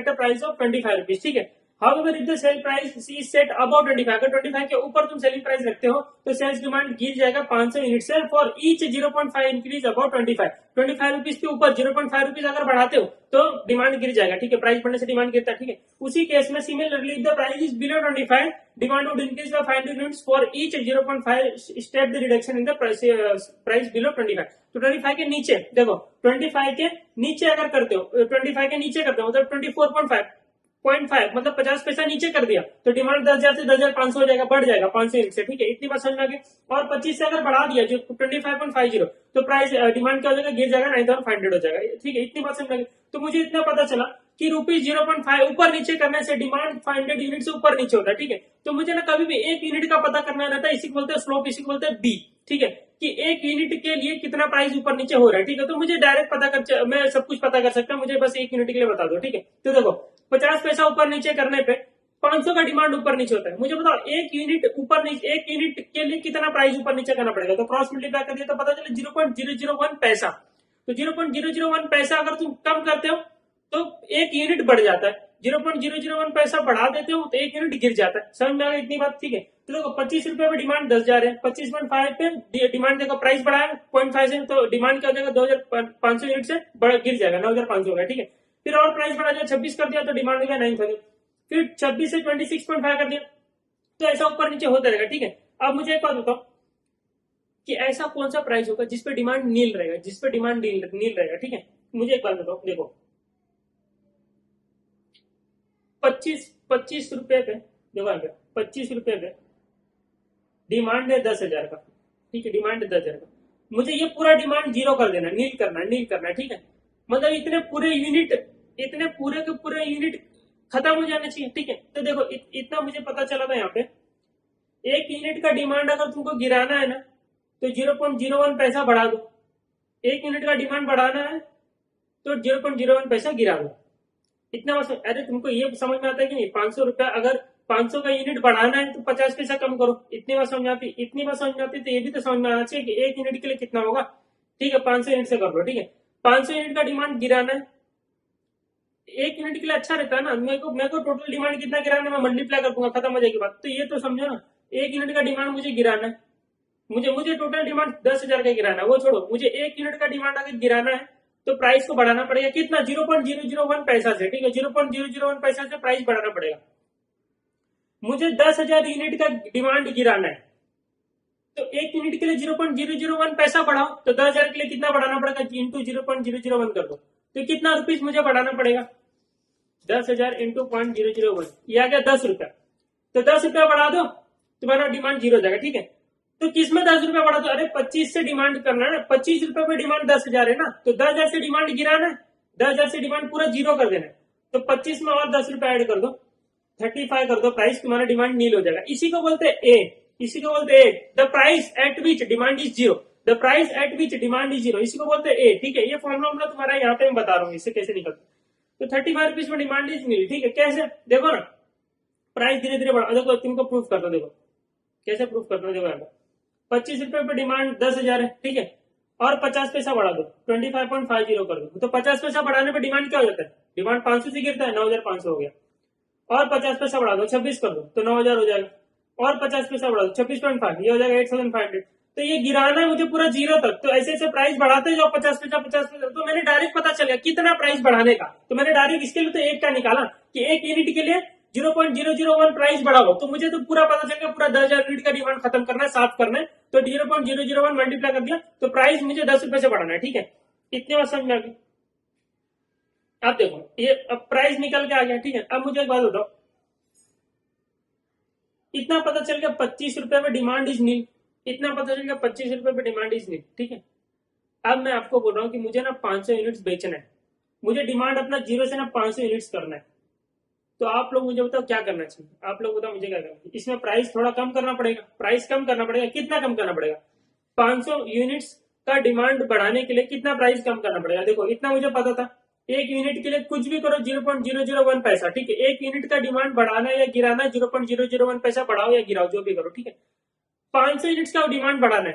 a price of 25 rupees. ठीक है, However, if the sale price is set above 25, अगर 25 के ऊपर तुम सेलिंग प्राइस रखते हो तो सेल्स डिमांड गिर जाएगा 500 यूनिट से for each 0.5 increase about 25 rupees के ऊपर 0.5 रुपीज अगर बढ़ाते हो तो डिमांड गिर जाएगा। ठीक है, प्राइस बढ़ने से डिमांड गिरता है। ठीक है, उसी केस में similarly the price is below 25, demand would increase by 500 units for each 0.5 step the reduction in the price below 25। तो 25 के नीचे देखो, 25 के नीचे अगर करते हो, 25 के नीचे करते हो मतलब 24.5 मतलब 50 पैसा नीचे कर दिया तो डिमांड 10,000 से 10,500 हो जाएगा, बढ़ जाएगा 500 यूनिट से। ठीक है, इतनी बात समझ में आ गई। और 25 से अगर बढ़ा दिया जो 25.50 तो प्राइस डिमांड क्या हो जाएगा, गिर जाएगा 9,500 हो जाएगा। ठीक है, इतनी बात समझ में आ गई। तो मुझे इतना पता चला कि रुपीज 0.5 ऊपर नीचे करने से डिमांड 500 यूनिट से ऊपर नीचे होता है। ठीक है, तो मुझे ना कभी भी एक यूनिट का पता करना रहता है, इसी को बोलते हैं स्लोप, इसी को बोलते हैं बी। ठीक है, कि एक यूनिट के लिए कितना प्राइस ऊपर नीचे हो रहा है। ठीक है, तो मुझे डायरेक्ट पता कर, मैं सब कुछ पता कर सकता हूँ, मुझे बस एक यूनिट के लिए बता दो। ठीक है, तो देखो 50 पैसा ऊपर नीचे करने पे 500 का डिमांड ऊपर नीचे होता है। मुझे बताओ एक यूनिट ऊपर नीचे, एक यूनिट के लिए कितना प्राइस ऊपर नीचे करना पड़ेगा, तो क्रॉस मल्टीप्लाई कर दिया तो पता चले 0.001 पैसा। तो 0.001 पैसा अगर तुम कम करते हो तो एक यूनिट बढ़ जाता है, 0.001 पैसा बढ़ा देते हो तो एक यूनिट गिर जाता है। समझ में आ गई इतनी बात। ठीक है, तो देखो 25 रुपए पे डिमांड 10,000 है, 25.5 पे डिमांड देखो प्राइस बढ़ा है 0.5 से, तो डिमांड क्या हो जाएगा 2,500 यूनिट से गिर जाएगा 9,500 होगा। ठीक है, फिर और प्राइस बढ़ा दिया 26 कर दिया तो डिमांड हो गया 9,000, फिर 26 से 26.5 कर दिया, तो ऐसा ऊपर नीचे होता रहेगा। ठीक है, अब मुझे एक बात बताओ कि ऐसा कौन सा प्राइस होगा जिसपे डिमांड नील रहेगा, जिसपे डिमांड नील रहेगा। ठीक है, मुझे एक बात बताओ, देखो 25 रुपए पे, देखो यहाँ पे 25 रुपए पे डिमांड है 10,000 का। ठीक है, डिमांड है 10,000 का, मुझे ये पूरा डिमांड जीरो कर देना, नील करना। ठीक है, मतलब इतने पूरे के पूरे यूनिट खत्म हो जाना चाहिए। ठीक है, तो देखो इतना मुझे पता चला था यहाँ पे, एक यूनिट का डिमांड अगर तुमको गिराना है ना तो 0.01 पैसा बढ़ा दो, एक यूनिट का डिमांड बढ़ाना है तो 0.01 पैसा गिरा दो। इतना अरे तुमको ये समझ में आता है कि नहीं, 500 रुपया अगर 500 का यूनिट बढ़ाना है तो 50 पैसा कम करो। इतनी बात समझ में आती, तो ये भी तो समझ में आना चाहिए कि एक यूनिट के लिए कितना होगा। ठीक है, 500 यूनिट से कर लो। ठीक है, 500 यूनिट का डिमांड गिराना है, एक यूनिट के लिए अच्छा रहता है ना, मेरे को टोटल डिमांड कितना गिराना है मैं मल्टीप्लाई कर दूंगा, खत्म हो जाएगी बात। तो ये तो समझो ना, एक यूनिट का डिमांड मुझे गिराना है, मुझे टोटल डिमांड 10,000 का गिराना है, वो छोड़ो, मुझे एक यूनिट का डिमांड अगर गिराना है तो प्राइस को बढ़ाना पड़ेगा कितना, 0.001 पैसा से। ठीक है, 0.001 पैसा से प्राइस बढ़ाना पड़ेगा। मुझे 10,000 यूनिट का डिमांड गिराना है तो एक यूनिट के लिए 0.001 पैसा बढ़ाओ, तो 10,000 के लिए कितना बढ़ाना पड़ेगा, इंटू 0.001 कर दो, तो कितना रुपीज मुझे बढ़ाना पड़ेगा, 10,000 इंटू 0.001, ये आ गया 10 रुपया। तो 10 रुपया बढ़ा दो तुम्हारा डिमांड जीरो हो जाएगा। ठीक है, तो किसमें 10 रुपया बढ़ा दो, अरे 25 से डिमांड करना है ना, 25 रुपए पे डिमांड 10,000 है ना, तो 10,000 से डिमांड गिराना है, 10,000 से डिमांड पूरा जीरो कर देना है, तो 25 में और 10 रुपया ऐड कर दो, 35 कर दो, प्राइस तुम्हारा डिमांड नील हो जाएगा। इसी को बोलते हैं A, the price at which demand is zero, the price at which demand is zero, इसी को बोलते हैं ए। ठीक है, ये फॉर्मूला तुम्हारा यहाँ पे मैं बता रहा हूँ इससे कैसे निकलता है। तो 35 रुपीज में डिमांड इज नील। ठीक है, कैसे देखो ना, प्राइस धीरे धीरे बढ़ा। देखो तुमको प्रूफ करता हूं, देखो कैसे प्रूफ करता हूं। देखो यहाँ पर 25 रुपए पे डिमांड 10,000 है, ठीक है, और 50 पैसा बढ़ा दो, 25.50 कर दो, तो 50 पैसा बढ़ाने पे डिमांड क्या हो जाता है, डिमांड 500 से गिरता है, 9,500 हो गया। और 50 पैसा बढ़ा दो, 26 कर दो तो 9,000 हो जाएगा, और 50 पैसा बढ़ा दो 26.5, ये हो जाएगा 8,500। तो ये गिराना है मुझे पूरा जीरो तक, तो ऐसे ऐसे प्राइस बढ़ाते जाओ 50 पैसा। तो मैंने डायरेक्ट पता चल गया कितना प्राइस बढ़ाने का, तो मैंने डायरेक्ट इसके लिए तो एक का निकाला कि एक यूनिट के लिए 0.001 प्राइस बढ़ाओ, तो मुझे तो पूरा पता चल गया पूरा 10,000 यूनिट का डिमांड खत्म करना है, साफ करना है। तो 0.001 मल्टीप्लाई कर दिया, तो प्राइस मुझे 10 रुपए से बढ़ाना है, ठीक है। इतनी बात समझ में आ गई। अब देखो ये अब प्राइस निकल के आ गया, ठीक है। अब मुझे एक बात बताओ, इतना पता चल गया 25 रुपए पे डिमांड इज नील, इतना पता चल गया 25 रुपए पे डिमांड इज नील, ठीक है। अब मैं आपको बोल रहा हूँ कि मुझे ना 500 यूनिट्स बेचना है, मुझे डिमांड अपना जीरो से ना 500 यूनिट्स करना है। तो आप लोग मुझे बताओ क्या करना चाहिए, आप लोग बताओ मुझे क्या करना चाहिए। इसमें प्राइस थोड़ा कम करना पड़ेगा, प्राइस कम करना पड़ेगा। कितना कम करना पड़ेगा, 500 यूनिट्स का डिमांड बढ़ाने के लिए कितना प्राइस कम करना पड़ेगा। देखो इतना मुझे पता था, एक यूनिट के लिए कुछ भी करो 0.001 पैसा, ठीक है। एक यूनिट का डिमांड बढ़ाना या गिराना 0.001 पैसा बढ़ाओ या गिराओ, जो भी करो, ठीक है। 500 यूनिट्स का डिमांड बढ़ाना है,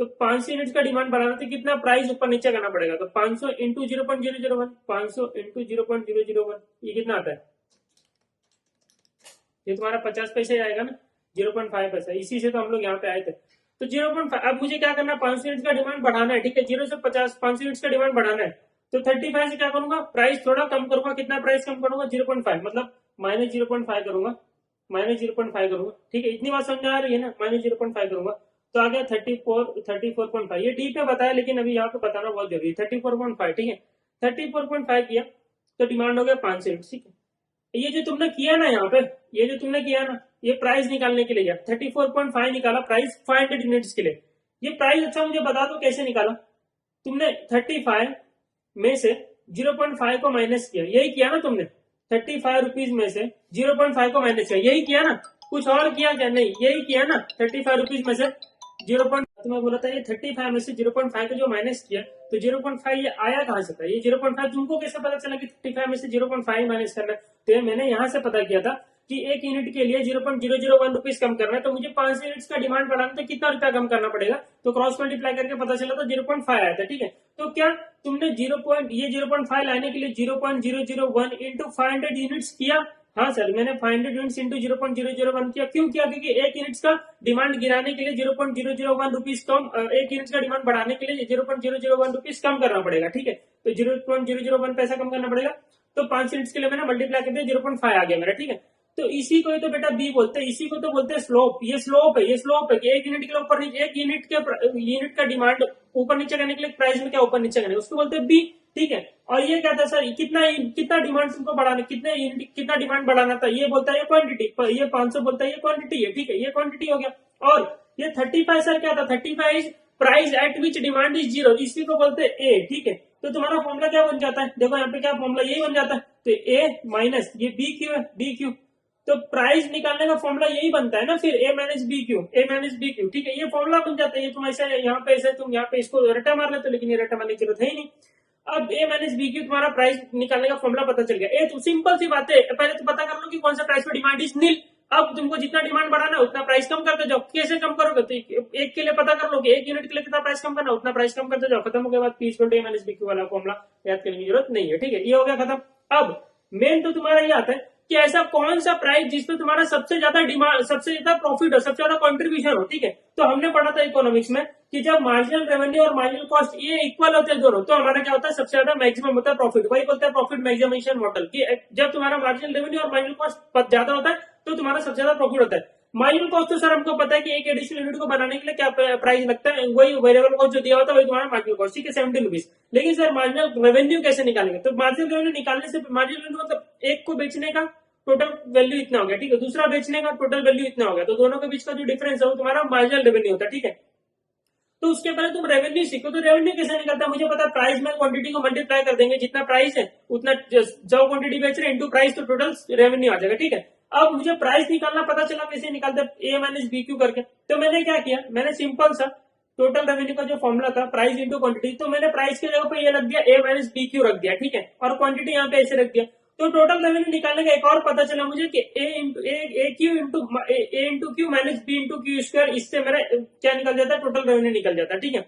तो 500 यूनिट्स का डिमांड बढ़ाना तो कितना प्राइस ऊपर नीचे करना पड़ेगा। तो 500 इंटू 0.001, 500 इंटू 0.001, ये कितना आता है, ये तुम्हारा 50 पैसे आएगा ना, 0.5 पैसा। इसी से तो हम लोग यहाँ पे आए थे। तो 0.5, अब मुझे क्या करना है, 500 यूनिट्स का डिमांड बढ़ाना है, ठीक है। 0 से 50, 500 यूनिट्स का डिमांड बढ़ाना है, तो 35 से क्या करूंगा, प्राइस थोड़ा कम करूंगा। कितना प्राइस कम करूंगा, 0.5, मतलब -0.5 करूंगा, -0.5 करूंगा, ठीक है। इतनी बात समझ आ रही है ना, -0.5 करूंगा, तो आ गया 34.5। ये डी पे बताया, लेकिन अभी यहाँ पे बताना बहुत जरूरी है। 34.5, ठीक है, 34.5 किया तो डिमांड हो गया 500 यूनिट, ठीक है। ये जो तुमने किया ना यहाँ पे, ये जो तुमने किया ना, ये प्राइस निकालने के लिए गया, 34.5 निकाला प्राइस 500 यूनिट्स के लिए। ये प्राइस अच्छा मुझे बता दो कैसे निकाला तुमने। 35 में से 0.5 को माइनस किया, यही किया ना तुमने। 35 रुपीज में से 0.5 को माइनस किया, यही किया ना, कुछ और किया क्या, नहीं, यही किया ना। 35 रुपीज में से 0. तो मैं बोला था ये 35 में से 0.5 को जो माइनस किया, तो 0.5 ये आया कहां से था, ये 0.5 तुमको कैसे पता चला कि 35 में से 0.5 माइनस करना है। तो ये मैंने यहाँ से पता किया था कि एक यूनिट के लिए 0.001 रुपीज कम करना है, तो मुझे 500 यूनिट्स का डिमांड बढ़ाना तो कितना रुपया कम करना पड़ेगा, तो क्रॉस मल्टीप्लाई करके पता चला था 0.5 आया था, ठीक है। तो क्या तुमने 0.5 लाने के लिए 0.001 इंटू 500 यूनिट्स किया। हाँ सर, मैंने 500 यूनिट्स इंटू 0.001 किया। क्यों किया, क्योंकि एक यूनिट्स का डिमांड गिराने के लिए 0.001 रुपीज कम, एक यूनिट्स का डिमांड बढ़ाने के लिए 0.001 रुपीज कम करना पड़ेगा, ठीक है। तो 0.001 पैसा कम करना पड़ेगा, तो 5 यूनिट्स के लिए मैंने मल्टीप्लाई कर दिया, 0.5 आ गया मेरा, ठीक है। तो इसी को ही तो बेटा बी बोलते हैं, इसी को तो बोलते हैं स्लोप। ये स्लोप है, ये स्लोप है कि एक यूनिट के ऊपर नीचे, एक यूनिट का डिमांड ऊपर नीचे करने के लिए प्राइस में क्या ऊपर नीचे करने, उसको बोलते हैं बी, ठीक है। और ये क्या था सर, कितना डिमांड तुमको बढ़ाना, कितना डिमांड बढ़ाना था, ये बोलता है ये क्वांटिटी, ये 500 बोलता है ये क्वांटिटी है, ठीक है, ये क्वांटिटी हो गया। और ये 35 सर क्या था, 35 is price at which demand is 0, इसी को बोलते हैं ए, ठीक है। तो तुम्हारा फॉर्मूला क्या बन जाता है, देखो यहाँ पे क्या फॉर्मूला, यही बन जाता है। तो ए माइनस ये बी क्यू है, बी क्यू, तो प्राइस निकालने का फॉर्मूला यही बनता है ना फिर, ए माइनस बी क्यू, ए माइनस बी क्यू, ठीक है। ये फॉर्मूला बन जाता है। ये तुम ऐसे यहाँ पे ऐसे तुम यहाँ पे इसको रट्टा मार लेते, लेकिन ये रट्टा मारने की जरूरत है ही नहीं। अब ए माइनस बी क्यू तुम्हारा प्राइस निकालने का फॉर्मूला पता चल गया। ए तो सिंपल सी बात है, पहले तो पता कर लो कि कौन सा प्राइस पे डिमांड इज नील। अब तुमको जितना डिमांड बढ़ाना है उतना प्राइस कम करते जाओ। कैसे कम करोगे, तो एक के लिए पता कर लो कि एक यूनिट के लिए कितना प्राइस कम करना, उतना प्राइस कम करते जाओ। खत्म हो गया बात, P equal to A minus B Q वाला फॉर्मूला याद करने की जरूरत नहीं है, ठीक है। ये हो गया खत्म। अब मेन तो तुम्हारा ये आता है कि ऐसा कौन सा प्राइस जिसपे तुम्हारा सबसे ज्यादा डिमांड, सबसे ज्यादा प्रॉफिट हो, सबसे ज्यादा कंट्रीब्यूशन हो, ठीक है। तो हमने पढ़ा था इकोनॉमिक्स में कि जब मार्जिनल रेवेन्यू और मार्जिनल कॉस्ट ये इक्वल होते हैं दोनों, तो हमारा क्या होता है, सबसे ज्यादा मैक्सिमम होता है प्रॉफिट। वही बोलते हैं प्रॉफिट मैक्सिमाइजेशन मॉडल, कि जब तुम्हारा मार्जिनल रेवेन्यू और मार्जिनल कॉस्ट ज्यादा होता है तो तुम्हारा सबसे ज्यादा प्रॉफिट होता है। मार्जिनल कॉस्ट तो सर हमको पता है कि एक एडिशनल यूनिट को बनाने के लिए क्या प्राइस लगता है, वही वेरिएबल कॉस्ट जो दिया होता है वही तुम्हारा मार्जिनल कॉस्ट, ठीक है, 70 रुपीज। लेकिन सर मार्जिनल रेवेन्यू कैसे निकालेंगे, तो मार्जिनल रेवेन्यू निकालने से, मार्जिनल रेवेन्यू मतलब एक को बेचने का टोटल वैल्यू इतना हो गया, ठीक है, दूसरा बेचने का टोटल वैल्यू इतना हो गया, तो दोनों के बीच का जो डिफरेंस है वो तुम्हारा मार्जिनल रेवेन्यू होता है, ठीक है। तो उसके पहले तुम रेवेन्यू सीखो। तो रेवेन्यू कैसे निकलता है, मुझे पता है, प्राइस में क्वांटिटी को मल्टीप्लाई कर देंगे, जितना प्राइस है उतना जो क्वांटिटी बेच रहे हैं इंटू प्राइस, तो टोटल रेवेन्यू आ जाएगा, ठीक है। अब मुझे प्राइस निकालना पता चला कैसे निकालते, ए माइनस बी क्यू करके। तो मैंने क्या किया, मैंने सिंपल सा टोटल रेवेन्यू का जो फॉर्मूला था प्राइस इंटू क्वांटिटी, तो मैंने प्राइस की जगह पे ये रख दिया ए माइनस बी क्यू रख दिया, ठीक है, और क्वांटिटी यहाँ पे ऐसे रख दिया। तो टोटल रेवेन्यू निकालने का एक और पता चला मुझे कि A into Q minus B into Q square, इससे मेरा क्या निकल जाता है, टोटल रेवेन्यू निकल जाता है। ठीक है,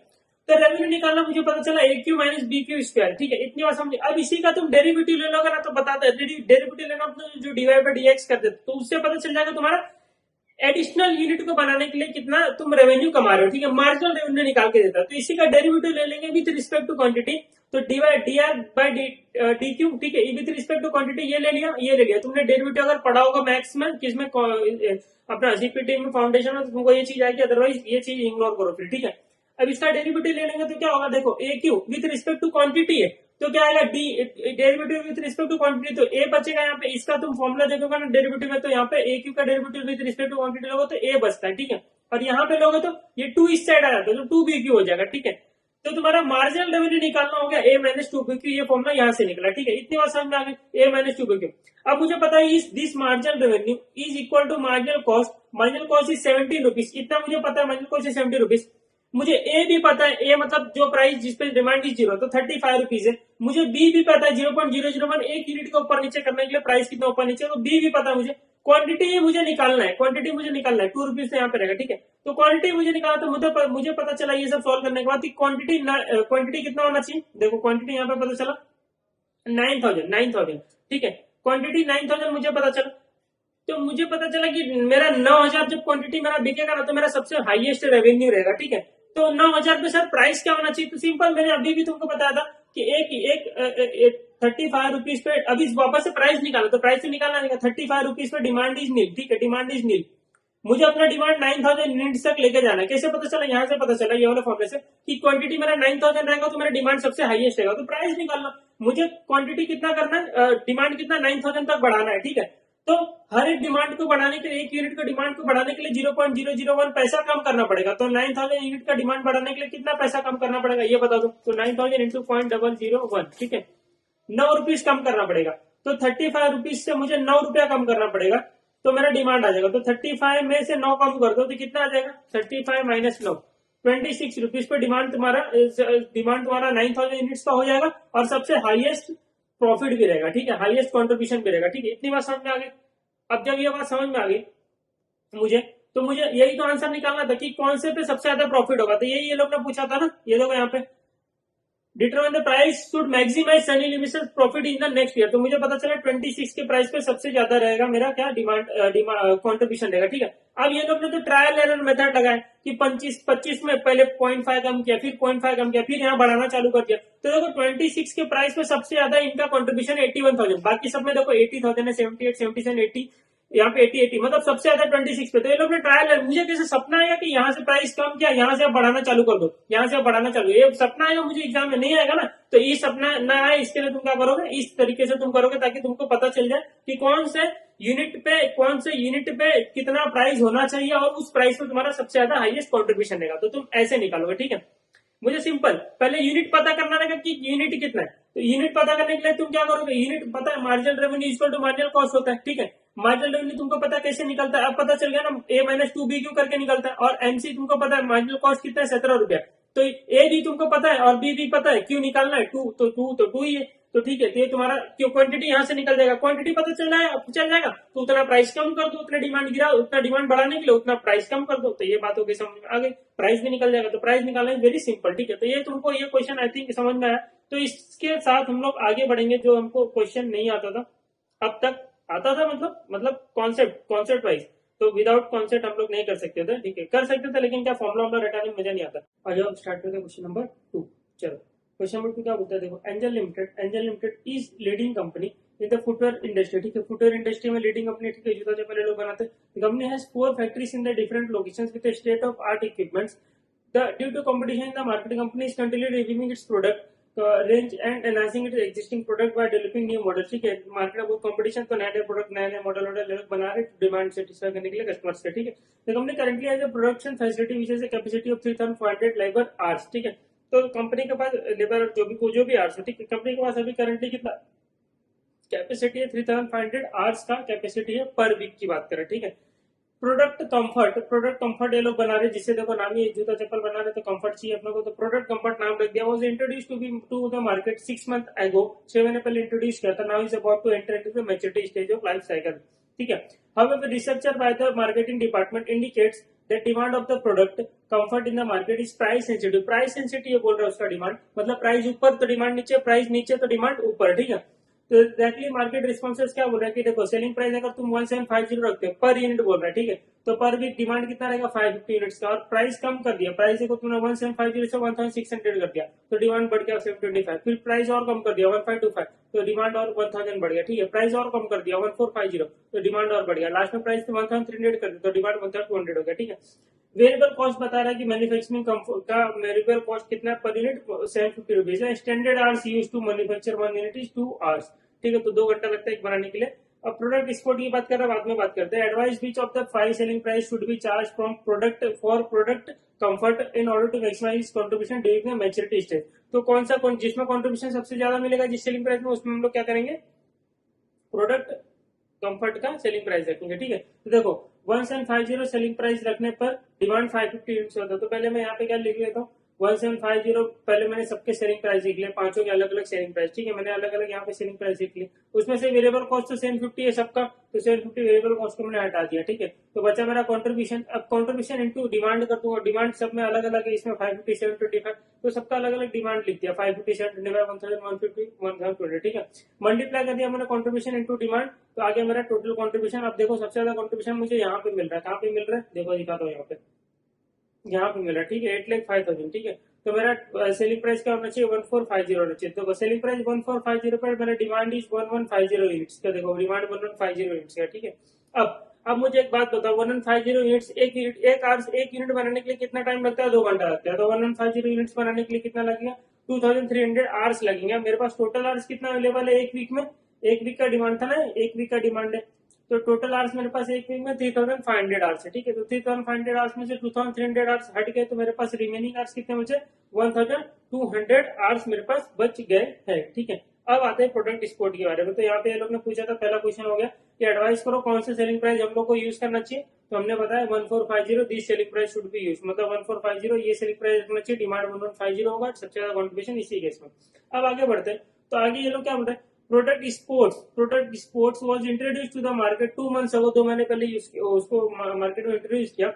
तो रेवेन्यू निकालना मुझे पता चला A Q minus B Q square. ठीक है, इतनी बात समझे। अब इसी का तुम डेरिवेटिव ले लोगे ना तो बताता है, डेरिवेटिव लेना मतलब जो डीवाई बाई डीएक्स कर देते, तो उससे पता चल जाएगा तुम्हारा एडिशनल यूनिट को बनाने के लिए कितना तुम रेवेन्यू कमा रहे हो। ठीक है, मार्जिनल रेवेन्यू निकाल के देता है। तो इसी का डेरिवेटिव ले लेंगे विथ रिस्पेक्ट टू क्वांटिटी, तो D R by D Q. ठीक है, विथ रिस्पेक्ट टू क्वांटिटी ये ले लिया, ये ले लिया। तुमने डेरिवेटिव अगर पढ़ा होगा मैथ्स में, किसमें, अपना सीपीटी में, फाउंडेशन में, तो तुमको ये चीज आएगी, अदरवाइज ये चीज इग्नोर करो फिर। ठीक है, अब इसका डेरिवेटिव ले लेंगे तो क्या होगा, देखो A Q with respect to quantity है तो क्या आएगा, D derivative with respect to quantity, तो ए बचेगा यहाँ पे। इसका तुम फॉर्मुला देखोगे ना डेरिवेटिव में, तो यहाँ पे ए क्यू का derivative with respect to quantity लोगे तो ए बचता है। ठीक है, और यहाँ पे लोगे तो ये टू इस साइड आ जाता है, तो टू बी क्यू हो जाएगा। ठीक है, तो तुम्हारा मार्जिनल रेवेन्यू निकालना हो गया ए माइनस टू बी क्यू, ये फॉर्मुला यहाँ से निकला। ठीक है, इतनी बात समझ में आ गई, A minus two B Q. अब मुझे पता है this marginal revenue is equal to marginal cost, marginal cost is 17 rupees, इतना मुझे पता है, मार्जिनल कॉस्ट इज 70 रुपीज। मुझे ए भी पता है, ए मतलब जो प्राइस जिसपे डिमांड इज 0, तो 35 रुपीज है। मुझे बी भी पता है 0.001, एक यूनिट को ऊपर नीचे करने के लिए प्राइस कितना ऊपर नीचे, तो बी भी पता है मुझे। क्वांटिटी मुझे निकालना है, क्वांटिटी मुझे निकालना है, 2 रुपीज से यहाँ पे रहेगा। ठीक है, तो क्वांटिटी मुझे निकालना, तो मुझे पता चला ये सब सॉल्व करने के बाद क्वांटिटी कितना होना चाहिए। देखो क्वांटिटी यहाँ पे पता चला 9,000। ठीक है, क्वांटिटी 9,000 मुझे पता चला। तो मुझे पता चला कि मेरा 9,000 जब क्वांटिटी मेरा बिकेगा ना, तो मेरा सबसे हाईएस्ट रेवेन्यू रहेगा। ठीक है, तो 9,000 पे सर प्राइस क्या होना चाहिए, तो सिंपल, मैंने अभी भी तुमको बताया था कि एक 35 रुपीज पे, अभी वापस से प्राइस निकालो, तो प्राइस तो निकालना नहीं, 35 रुपीज पे डिमांड इज नील। ठीक है, डिमांड इज नील, मुझे अपना डिमांड 9,000 यूनिट्स तक लेके जाना है। कैसे पता चला, यहाँ से पता चला, ये वाले फॉर्मूले से, कि क्वांटिटी मेरा 9,000 रहेगा तो मेरा डिमांड सबसे हाईएस्ट रहेगा, तो प्राइस निकालना। मुझे क्वांटिटी कितना करना है, डिमांड कितना 9,000 तक बढ़ाना है। ठीक है, तो हर एक डिमांड को बढ़ाने के लिए, एक यूनिट को डिमांड को बढ़ाने के लिए 0.001 पैसा कम करना पड़ेगा। तो 9,000 यूनिट का डिमांड बढ़ाने के लिए कितना पैसा कम करना पड़ेगा, ये बता दो। तो 9,000 इंटू 0.001, ठीक है, 9 रुपीज कम करना पड़ेगा। तो 35 रुपीज से मुझे 9 रुपया कम करना पड़ेगा, तो मेरा डिमांड आ जाएगा। तो 35 में से 9 कम कर दो तो कितना आ जाएगा, 35 माइनस 9, 26 रुपीज पे डिमांड तुम्हारा 9,000 यूनिट्स का हो जाएगा, और सबसे हाईएस्ट प्रॉफिट भी रहेगा। ठीक है, हाईएस्ट कॉन्ट्रीब्यूशन भी रहेगा। ठीक है, इतनी बात समझ में आ गई। अब जब ये बात समझ में आ गई मुझे यही तो आंसर निकालना था कि कौन से पे सबसे ज्यादा प्रॉफिट होगा। तो ये लोग ने पूछा था ना, ये लोग यहाँ पे determine the price should maximise Sunny limited profit in the next year. तो मुझे पता चला 26 के प्राइस पे सबसे ज्यादा रहेगा मेरा क्या डिमांड कॉन्ट्रीब्यूशन रहेगा। ठीक है, अब ये लोग ने तो ट्रायल एरर मेथड लगाया कि 25 में पहले 0.5 कम किया, फिर 0.5 कम किया, फिर यहाँ बढ़ाना चालू कर दिया। तो देखो 26 के प्राइस पे सबसे ज्यादा इनका कॉन्ट्रीब्यूशन 81,000, बाकी सब में देखो 80,000 है, 78, 77, 80, यहाँ पे 80, मतलब सबसे ज्यादा 26 पे। तो ये लोग ने ट्रायल, मुझे कैसे सपना आएगा कि यहाँ से प्राइस कम किया, यहाँ से आप बढ़ाना चालू कर दो, यहाँ से आप बढ़ाना चालू, ये सपना आएगा मुझे, एग्जाम में नहीं आएगा ना। तो ये सपना ना आए इसके लिए तुम क्या करोगे, इस तरीके से तुम करोगे ताकि तुमको पता चल जाए कि कौन से यूनिट पे कितना प्राइस होना चाहिए, और उस प्राइस पे तुम्हारा सबसे ज्यादा हाईएस्ट कॉन्ट्रीब्यूशन रहेगा। तो तुम ऐसे निकालोगे। ठीक है, मुझे सिंपल पहले यूनिट पता करना रहेगा कि यूनिट कितना है। तो यूनिट पता करने के लिए तुम क्या करोगे, यूनिट पता है marginal revenue equal to marginal cost होता है। ठीक है, मार्जिनल रेवेन्यू तुमको पता कैसे निकलता है, अब पता चल गया ना, ए माइनस 2BQ करके निकलता है। और एमसी तुमको पता है मार्जिनल कॉस्ट कितना है, 17 रुपया। तो ए भी तुमको पता है और बी भी पता है, क्यों निकालना है, 2 तो 2 ही है। तो ठीक है, तो ये तुम्हारा क्यों क्वांटिटी यहाँ से निकल जाएगा, क्वांटिटी पता चल जाएगा तो उतना प्राइस कम कर दो, उतना डिमांड गिरा, उतना डिमांड बढ़ाने के लिए उतना प्राइस कम कर दो। तो ये बात हो गई, समझ में आ गई, प्राइस भी निकल जाएगा। तो प्राइस निकालना वेरी सिंपल। ठीक है, तो ये तुमको ये क्वेश्चन आई थिंक समझ में आया। तो इसके साथ हम लोग आगे बढ़ेंगे, जो हमको क्वेश्चन नहीं आता था अब तक, आता था मतलब कॉन्सेप्ट वाइज, तो विदाउट कॉन्सेप्ट हम लोग नहीं कर सकते थे। ठीक है, कर सकते थे लेकिन क्या फॉर्मुला रटाने में मजा नहीं आता। और जब स्टार्ट करते क्वेश्चन नंबर 2, चलो क्वेश्चन नंबर 2 क्या बोलता है, देखो, Angel limited is leading company in the footwear industry. ठीक है, फुटवेयर इंडस्ट्री में लीडिंग कंपनी, ठीक है, जूता चप्पल लोग बनाते हैं। Company has 4 factories in the different locations with state of art equipments. Due to competition in the market, company is continuously reviewing its product range and enhancing its existing product by developing new model. ठीक है, market में बहुत competition, तो नए product, नए model बना रहे demand satisfy करने के लिए कस्टमर्स से। ठीक है, तो company currently has a production facility which is a capacity of 3,400 labour hours. ठीक है, तो कंपनी के पास लेबर जो भी आवर्स है, ठीक है, कंपनी के पास अभी करंटली कितना कैपेसिटी है, 3,500 आवर्स का कैपेसिटी है पर वीक की बात करें। ठीक है, प्रोडक्ट कंफर्ट ये लोग बना रहे, जिससे देखो नाम ही जूता चप्पल बना रहे तो कंफर्ट चाहिए अपने को, तो प्रोडक्ट कंफर्ट नाम रख दिया। Was introduce to the market 6 months ago, 6 महीने पहले इंट्रोड्यूस किया था। Now is about to enter into the maturity stage of life cycle, ठीक है। However researcher by the marketing department indicates the demand of the product comfort in the market is price sensitive. Price sensitive बोल रहा है उसका demand, मतलब price ऊपर तो demand नीचे, प्राइस नीचे तो डिमांड ऊपर, ठीक है। तो एग्जैक्टली मार्केट रिस्पॉन्सेस क्या बोल रहा है कि देखो सेलिंग प्राइस अगर तुम 1750 रखते हो पर यूनिट बोल रहा है, ठीक है, तो पर वीक डिमांड कितना रहेगा 550 यूनिट्स का, और प्राइस कम कर दिया, प्राइस देखो तुमने 1750 से 1600 कर दिया तो डिमांड बढ़ गया 725, फिर प्राइस और कम कर दिया 1525 तो डिमांड और 1000 बढ़ गया, ठीक है। प्राइस और कम कर दिया 1450 तो डिमांड और बढ़ गया, लास्ट में प्राइस 1300 कर दिया तो डिमांड 1200 हो गया, ठीक है। वेरिएबल कॉस्ट बता रहा है कि मैन्युफैक्चरिंग का वेरिएबल कॉस्ट कितना पर यूनिट 750 रुपीज है। Standard hours use to manufacture 1 unit is 2 hours, ठीक है, तो 2 घंटा लगता है एक बनाने के लिए। अब प्रोडक्ट एक्सपोर्ट की बात कर रहे हैं, बाद में बात करते हैं। Advice which of the 5 selling price should be charge from product for product comfort in order to maximise contribution during the maturity stage. तो कौन जिसमें कंट्रीब्यूशन सबसे ज्यादा मिलेगा जिस सेलिंग प्राइस में, उसमें हम लोग क्या करेंगे, प्रोडक्ट कंफर्ट का सेलिंग प्राइस रखेंगे, ठीक है। तो देखो 1750 सेलिंग प्राइस रखने पर डिमांड 550 यूनिट्स होता है, तो पहले मैं यहाँ पे क्या लिख लेता हूँ 1750, पहले मैंने सबके सेलिंग प्राइस लिख लिया, पांचों के अलग अलग सेलिंग प्राइस, ठीक है, मैंने अलग अलग यहाँ पे सेलिंग प्राइस लिख ली। उसमें से वेरिएबल कॉस्ट तो 750 है सबका, तो 750 वेरिएबल कॉस्ट को मैंने हटा दिया, ठीक है, तो बचा मेरा कंट्रीब्यूशन। अब कंट्रीब्यूशन इनटू डिमांड कर दूंगा, डिमांड सब में अलग अलग है, इसमें 550 725 तो सबका अलग अलग डिमांड लिख दिया, 550 725 1150 120, ठीक है। मल्टीप्लाई कर दिया मैंने कंट्रीब्यूशन इनटू डिमांड, तो आगे मेरा टोटल कंट्रीब्यूशन। अब देखो सबसे ज्यादा कंट्रीब्यूशन मुझे यहाँ पे मिल रहा है, कहाँ पे मिल रहा है देखो दिखाता हूँ, यहाँ पे मिल रहा है, ठीक है, 8,05,000, ठीक है। तो मेरा सेलिंग प्राइस क्या होना चाहिए 1450 होना चाहिए, तो सेलिंग प्राइस 1450 पर मेरा डिमांड इज 1150 यूनिट्स का, देखो डिमांड 1150 यूनिट्स का, ठीक है। अब मुझे एक बात बताओ 1150 यूनिट्स, एक यूनिट बनाने के लिए कितना टाइम लगता है, 2 घंटा लगता है, तो 1150 यूनिट्स बनाने के लिए कितना लगेगा 2300 आवर्स लगेंगे। मेरे पास टोटल आवर्स कितना अवेलेबल है एक वीक में, एक वीक का डिमांड था ना, एक वीक का डिमांड है, तो टोटल आवर्स मेरे पास एक वीक में 3500 आवर्स है, ठीक है। तो 3500 आवर्स में से 2300 आवर्स हट गए, तो मेरे पास रिमेनिंग आवर्स कितने बचे 1200 आवर्स मेरे पास बच गए हैं, ठीक है। अब आते हैं प्रोडक्ट एक्सपोर्ट के बारे में, तो यहाँ पे ये लोग ने पूछा था, पहला क्वेश्चन हो गया कि एडवाइस करो कौन सा सेलिंग प्राइस हम लोग को यूज करना चाहिए, तो हमने बताया 1450 this selling price should B use, मतलब 1450 ये सेलिंग प्राइस रखना चाहिए, डिमांड 1150 होगा, सबसे ज्यादा कंट्रीब्यूशन इसी केस में। अब आगे बढ़ते हैं, तो आगे ये लोग क्या बोल रहे हैं, product sports was introduced to the market 2 months ago, 2 महीने पहले उसको मार्केट में इंट्रोड्यूस किया।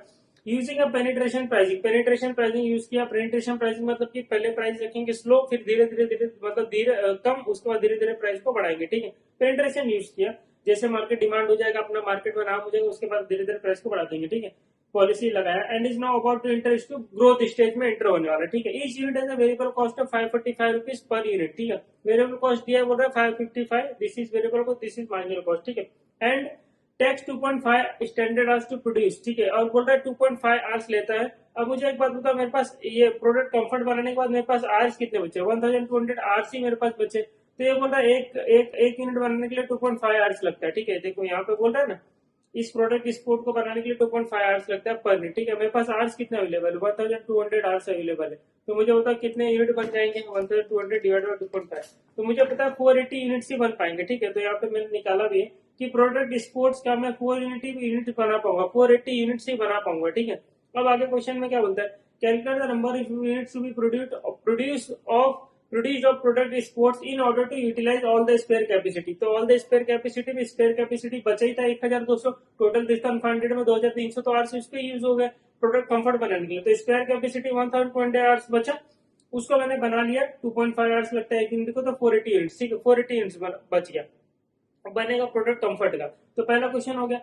Using a penetration pricing use किया। पेनिट्रेशन प्राइसिंग मतलब कि पहले प्राइस रखेंगे स्लो, फिर धीरे धीरे मतलब कम, उसके बाद धीरे धीरे प्राइस को बढ़ाएंगे, ठीक है। पेनिट्रेशन यूज किया, जैसे मार्केट डिमांड हो जाएगा, अपना मार्केट में नाम हो जाएगा, उसके बाद धीरे धीरे प्राइस को बढ़ा देंगे, ठीक है। पॉलिसी लगाया and is now about to enter to growth stage में एंटर होने वाला, ठीक है। Each unit has a variable cost of 545 rupees per unit, ठीक है। वेरिएबल कॉस्ट दिया है बोल रहा है 555, this is variable cost, this is marginal cost, ठीक है। And takes 2.5 standard hours to produce, ठीक है, और बोल रहा है 2.5 आवर्स लेता है। अब मुझे एक बात बताओ, मेरे पास ये प्रोडक्ट कंफर्ट बनाने के बाद मेरे पास आवर्स कितने बचे 1200 आवर्स ही मेरे पास बचे, तो ये बोल रहा है एक यूनिट बनाने के लिए 2.5 आवर्स लगता है, ठीक है। देखो यहाँ पे बोल रहा है ना, इस प्रोडक्ट स्पोर्ट को बनाने के लिए 2.5 आवर्स लगता है पर यूनिट, ठीक है। मेरे पास आवर्स कितने अवेलेबल 1200 आवर्स अवेलेबल है, तो मुझे पता कितने यूनिट बन जाएंगे 1200 डिवाइड बाय 2.5, तो मुझे पता है 480 यूनिट्स ही बन पाएंगे, ठीक है। तो यहाँ पे मैंने निकाला भी है कि प्रोडक्ट स्पोर्ट्स का मैं 480 यूनिट बना पाऊंगा, 480 यूनिट्स ही बना पाऊंगा, ठीक है। अब आगे क्वेश्चन में क्या बोलता है, calculate the number of units to be produced of product exports in order to utilize all the spare capacity, तो all the spare capacity में spare capacity बचा ही था 1200, टोटल 1500 में 2300 तो आवर्स इस पे यूज हो गए प्रोडक्ट कंफर्ट बनाने के लिए, तो स्पेयर कैपेसिटी 1020 आवर्स बचा, उसको मैंने बना लिया, 2.5 आवर्स लगता है एक यूनिट को, तो 480 यूनिट्स, ठीक है, 480 यूनिट्स बच गया, बनेगा प्रोडक्ट कंफर्ट का। तो पहला क्वेश्चन हो गया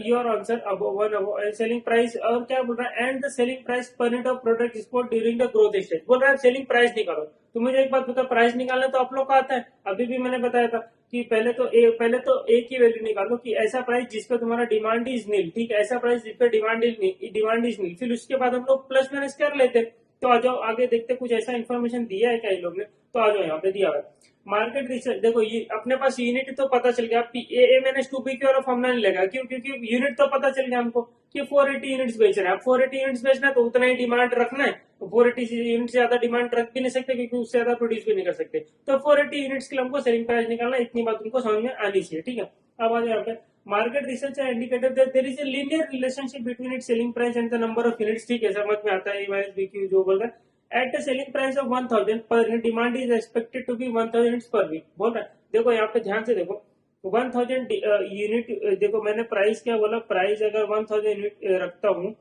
योर आंसर अब वन सेलिंग प्राइस, और क्या बोल रहा है and the selling price per unit of product export during the growth stage, बोल रहा है सेलिंग प्राइस निकालो। तो मुझे एक बात बता, प्राइस निकालना तो आप लोग का आता है, अभी भी मैंने बताया था कि पहले तो एक ही वैल्यू निकालो कि ऐसा प्राइस जिसपे तुम्हारा डिमांड इज नील, ठीक है, ऐसा प्राइस जिसपे डिमांड इज नील, फिर उसके बाद हम लोग प्लस माइनस कर लेते। तो आ जाओ आगे देखते, कुछ ऐसा इन्फॉर्मेशन दिया है क्या ये लोग ने, तो आ जाओ यहाँ पे दिया हुआ है मार्केट रिसर्च। देखो ये अपने पास यूनिट तो पता चल गया, A-2B की और फॉर्मूला नहीं लगा, क्यों, क्योंकि यूनिट तो पता चल गया हमको कि 480 यूनिट्स बेच रहे हैं। अब 480 यूनिट्स बेचना है तो उतना ही डिमांड रखना है, 480 यूनिट से ज्यादा डिमांड रख भी नहीं सकते क्योंकि उससे ज्यादा प्रोड्यूस भी नहीं कर सकते, तो 480 यूनिट्स के लिए हमको सेलिंग प्राइस निकालना, इतनी बात उनको समझ में आनी चाहिए, ठीक है। अब आ जाए यहाँ पे market research indicated that there is a linear relationship between its selling price and the number of units. ठीक है, समझ में आता है माइनस बीक्यू जो बोल रहा है। At the selling price of 1000 per unit demand is expected to be 1000 units per week बोल रहा है। देखो यहाँ पे ध्यान से देखो 1000 यूनिट, देखो मैंने प्राइस क्या बोला, प्राइस अगर 1000 यूनिट रखता हूँ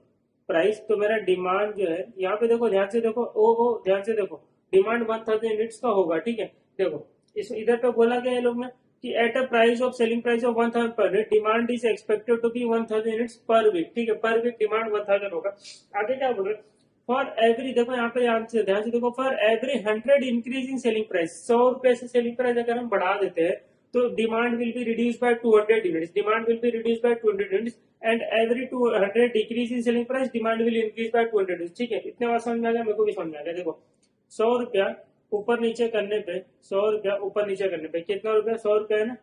प्राइस, तो मेरा डिमांड जो है यहाँ पे देखो ध्यान से देखो, ओ ध्यान से देखो, डिमांड 1000 यूनिट्स का होगा। ठीक है, देखो इस इधर पे बोला गया है लोग में कि at a price of selling price of 1000 per unit demand is expected to be 1000 units per week. ठीक है, पर वीक डिमांड 1000 होगा। आगे क्या बोल रहे हैं, फॉर एवरी, देखो यहाँ पे ध्यान से देखो, for every 100 increase in selling price, 100 रुपए से सेलिंग प्राइस अगर हम बढ़ा देते हैं तो demand will be reduce by 200 units, demand will be reduce by 200 units and every 200 decrease in selling price demand will increase by 200 units. ठीक है, इतने बात समझ में आ गया, मेरे को भी समझ में आ गया। देखो 100 रुपया ऊपर नीचे करने पे, 100 रुपया ऊपर नीचे करने पे कितना रुपया, 100 रुपया है ना,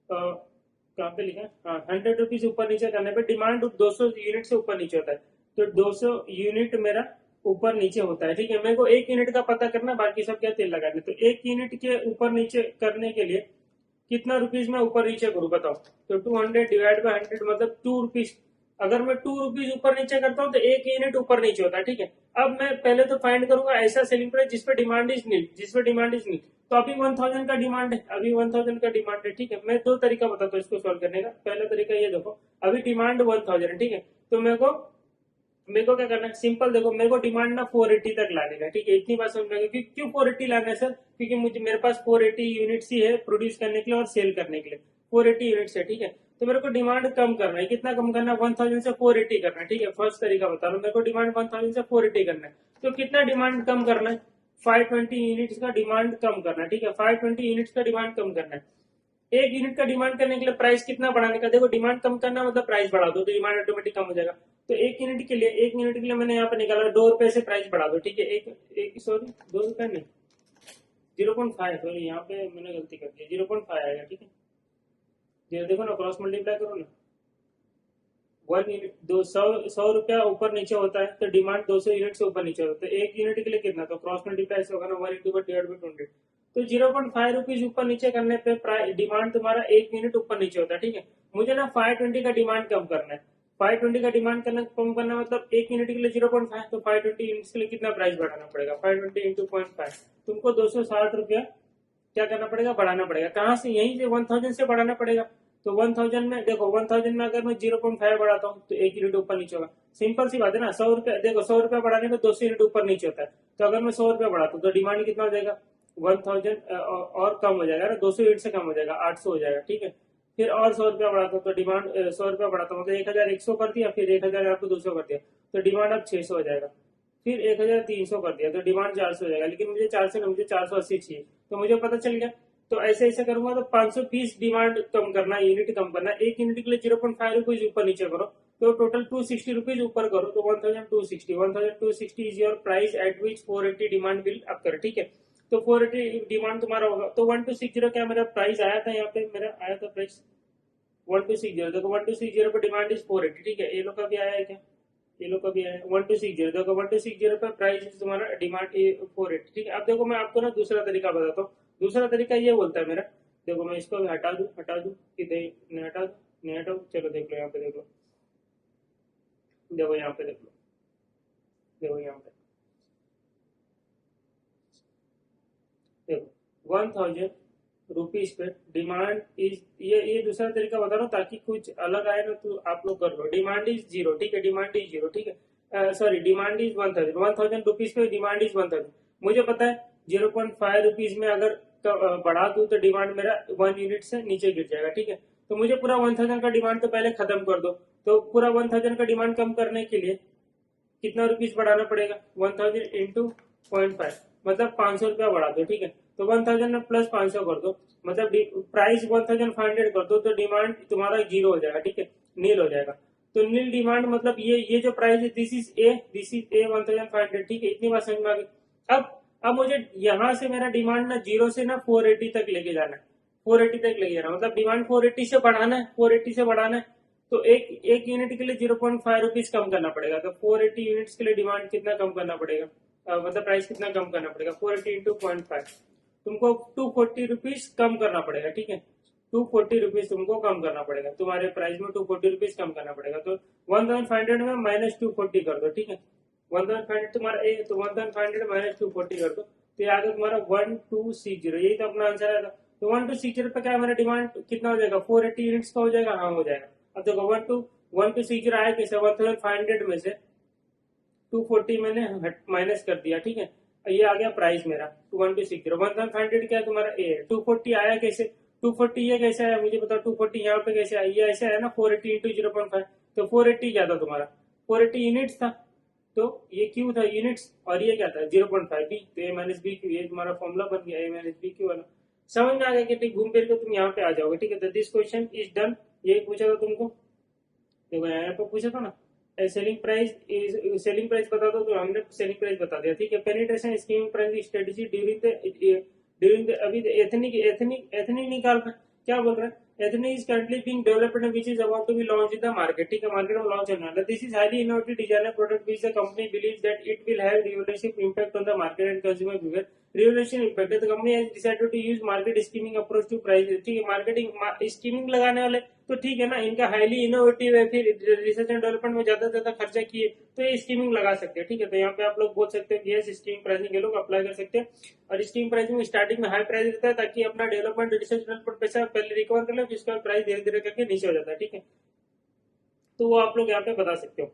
कहाँ पे लिखा है, हाँ 100 रुपीज ऊपर नीचे करने पे डिमांड 200 यूनिट से ऊपर नीचे होता है, तो 200 यूनिट मेरा ऊपर नीचे होता है। ठीक है, मेरे को 1 यूनिट का पता करना, बाकी सब क्या तेल लगाने। तो 1 यूनिट के ऊपर नीचे करने के लिए कितना रुपीज में ऊपर नीचे करूँ बताओ, तो 200 डिवाइड बाय 100 मतलब 2 रुपीज। अगर मैं 2 रुपीज ऊपर नीचे करता हूँ तो 1 यूनिट ऊपर नीचे होता है। ठीक है, अब मैं पहले तो फाइंड करूंगा ऐसा सेलिंग प्राइस जिसपे डिमांड इज नील, जिसपे डिमांड इज नील। तो अभी 1000 का डिमांड है, अभी 1000 का डिमांड है। ठीक है, मैं 2 तरीका बताता हूँ इसको सॉल्व करने का। पहला तरीका ये देखो, अभी डिमांड 1000 है। ठीक है, तो मेरे को क्या करना है, सिंपल देखो, मेरे को डिमांड ना 480 तक लाने का। ठीक है, इतनी बात समझ में, क्यों 480 लाना है सर, क्योंकि मुझे मेरे पास 480 यूनिट्स ही है प्रोड्यूस करने के लिए और सेल करने के लिए, 480 यूनिट्स है। ठीक है, तो मेरे को डिमांड कम करना है, कितना कम करना है, 1000 से 480 करना है। ठीक है, फर्स्ट तरीका बता रहा हूँ, मेरे को डिमांड 1000 से 480 करना है। तो कितना डिमांड कम करना है, 520 यूनिट्स का डिमांड कम करना है। ठीक है, 520 यूनिट्स का डिमांड कम करना है। 1 यूनिट का डिमांड करने के लिए प्राइस कितना बढ़ाने का, देखो डिमांड कम करना मतलब प्राइस बढ़ा दो तो डिमांड ऑटोमेटिक कम हो जाएगा। तो 1 यूनिट के लिए मैंने यहाँ पे निकाला 2 रुपए से प्राइस बढ़ा दो। ठीक है, एक सॉरी 2 रुपए नहीं, 0.5, सॉरी यहाँ पे मैंने गलती कर दी, 0.5 आएगा। ठीक है, देखो ना, क्रॉस मल्टीप्लाई करो ना, 1 यूनिट 100 रुपया ऊपर नीचे होता है तो डिमांड 200 यूनिट से ऊपर नीचे होता है, तो 1 यूनिट के लिए कितना, तो क्रॉस मल्टीप्लाई से होगा ना, 1/2 तो 0.5 रुपीज ऊपर नीचे करने पे डिमांड तुम्हारा 1 यूनिट ऊपर नीचे होता है। ठीक है, मुझे ना 520 का डिमांड कम करना है, 520 का डिमांड कम करना मतलब 1 यूनिट के लिए 0.5, तो 520 यूनिट्स के लिए कितना प्राइस बढ़ाना पड़ेगा, 520 इंटू 0.5, तुमको 260 रुपया क्या करना पड़ेगा, बढ़ाना पड़ेगा। कहाँ से, यहीं से 1000 से बढ़ाना पड़ेगा। तो 1000 में देखो, 1000 में अगर मैं 0.5 बढ़ाता हूँ तो 1 यूनिट ऊपर नीचे होगा। सिंपल सी बात है ना, 100 रुपया, देखो 100 रुपया बढ़ाने में 200 यूनिट ऊपर नीचे होता है, तो अगर मैं 100 रुपया बढ़ाता हूँ तो डिमांड कितना हो जाएगा, 1000 और कम हो जाएगा ना, 200 यूनिट से कम हो जाएगा, 800 हो जाएगा। ठीक है, फिर और 100 रुपया बढ़ाता हूँ तो डिमांड 100 रुपया बढ़ाता हूँ मतलब 1100 कर दिया, फिर 1200 कर दिया तो डिमांड अब 600 हो जाएगा, फिर 1300 कर दिया तो डिमांड 400 हो जाएगा। लेकिन मुझे 400 नहीं, मुझे 480 चाहिए, तो मुझे पता चल गया। तो ऐसे ऐसे करूंगा तो 500 पीस डिमांड कम करना, यूनिट कम करना, 1 यूनिट के लिए 0.5 रुपीज ऊपर नीचे करो तो टोटल 260 रुपीज ऊपर करो, तो 1260 is your price at which 480 demand will occur. ठीक है, तो 480 डिमांड तुम्हारा होगा, तो 1260 क्या मेरा प्राइस आया था, यहाँ पे मेरा आया था प्राइस 1260, देखो 1260 पर डिमांड इज 480। ठीक है, ये लोग का भी आया है क्या, ये लोग का भी आया 1260, देखो 1260 पर प्राइस तुम्हारा डिमांड 480। ठीक है, अब देखो मैं आपको ना दूसरा तरीका बताता हूँ। दूसरा तरीका ये बोलता है मेरा, देखो मैं इसको भी हटा दूं कि नहीं हटा दूं, नहीं हटाऊं, चलो देख लो यहाँ पे, देख लो, देखो यहाँ पे देख लो, देखो यहाँ पे देखो 1000 रुपीज पे डिमांड इज, ये दूसरा तरीका बता रहा हूँ ताकि कुछ अलग आए ना तो आप लोग कर लो। डिमांड इज 0, ठीक है, डिमांड इज 0, ठीक है, सॉरी डिमांड इज 1000 रुपीज पे डिमांड इज 1000। मुझे पता है 0.5 रुपीज में अगर बढ़ा दूं तो डिमांड मेरा 1 यूनिट से नीचे गिर जाएगा। ठीक है, तो मुझे पूरा 1000 का डिमांड तो पहले खत्म कर दो, तो पूरा 1000 का डिमांड कम करने के लिए कितना रुपीज बढ़ाना पड़ेगा, 1000 इंटू 0.5 मतलब 500 रुपया बढ़ा दो। ठीक है, तो 1000 में प्लस 500 कर दो, मतलब प्राइस 1500 कर दो, तो डिमांड तुम्हारा 0 हो जाएगा। ठीक है, नील हो जाएगा। तो नील डिमांड मतलब ये जो प्राइस है दिस इज ए 1500। ठीक है, इतनी बात समझ में आ गई। अब मुझे यहाँ से मेरा डिमांड ना 0 से ना 480 तक लेके जाना है, 480 तक लेके जाना मतलब डिमांड 480 से बढ़ाना है, 480 से बढ़ाना है, तो एक यूनिट के लिए 0.5 रुपीज कम करना पड़ेगा। तो 480 यूनिट्स के लिए डिमांड कितना कम करना पड़ेगा, मतलब प्राइस कितना कम करना पड़ेगा, 480 इंटू 0.5 तुमको 240 रुपीज कम करना पड़ेगा। ठीक है, ₹240 तुमको कम करना पड़ेगा, तुम्हारे प्राइस में ₹240 कम करना पड़ेगा। तो 1500 में -240 कर दो, ठीक है। 1500 तुम्हारा ए, तो 1500 -240 कर दो, तो ये आ गया तुम्हारा 1260। यही तो अपना आंसर आएगा। तो 1260 पे क्या है, मेरा डिमांड कितना हो जाएगा, 480 यूनिट्स का हो जाएगा। हाँ हो जाएगा। अब देखो 1260 आया कैसे, 1500 में से 240 मैंने माइनस कर दिया, ठीक है। ये आ गया प्राइस मेरा 1260। 1500 क्या है तुम्हारा ए है। 240 आया कैसे, 240 ये कैसे आया मुझे बताओ। 240 यहाँ पे कैसे आया, ये ऐसे है ना 480 इंटू 0.5। तो 480 क्या था तुम्हारा, 480 यूनिट्स था। तो ये क्यू था यूनिट्स, और ये क्या था 0.5 बी। तो ए माइनस बी क्यू, ये तुम्हारा फॉर्मूला बन गया ए माइनस बी क्यू वाला। समझ में आ गया कि ठीक, घूम फिर के तुम यहाँ पे आ जाओगे, ठीक है। तो दिस क्वेश्चन इज डन। ये पूछा था तुमको, देखो यहाँ पे पूछा था ना, सेलिंग प्राइस बता दो, तो हमने सेलिंग प्राइस बता दिया, ठीक है। Penetration skim price strategy during the अभी एथनिक एथनिक एथनिक निकाल रहा है। क्या बोल रहा है, ethnic is currently being developed and which is about to be launch in the market, ठीक है। मार्केट में लॉन्च होने वाला। This is highly innovative designer product which the company believes that it will have revolutionary impact on the market and consumer behaviour. Revolution impact, the company has decided to use market skimming approach to price, ठीक है। Marketing skimming लगाने वाले तो ठीक है ना, इनका highly innovative है, फिर रिसर्च एंड डेवलपमेंट में ज्यादा से ज्यादा खर्चा किए, तो ये स्कीमिंग लगा सकते हैं, ठीक है। तो यहाँ पे आप लोग बोल सकते हैं कि यस स्कीमिंग प्राइसिंग ये लोग अप्लाई कर सकते हैं। और स्कीमिंग प्राइसिंग स्टार्टिंग में हाई प्राइस रहता है, ताकि अपना डेवलपमेंट रिसर्च डेवलपमेंट पैसा पहले रिकवर कर ले, जिसका प्राइस धीरे धीरे करके नीचे हो जाता है, ठीक है। तो वो आप लोग यहाँ पे बता सकते हो।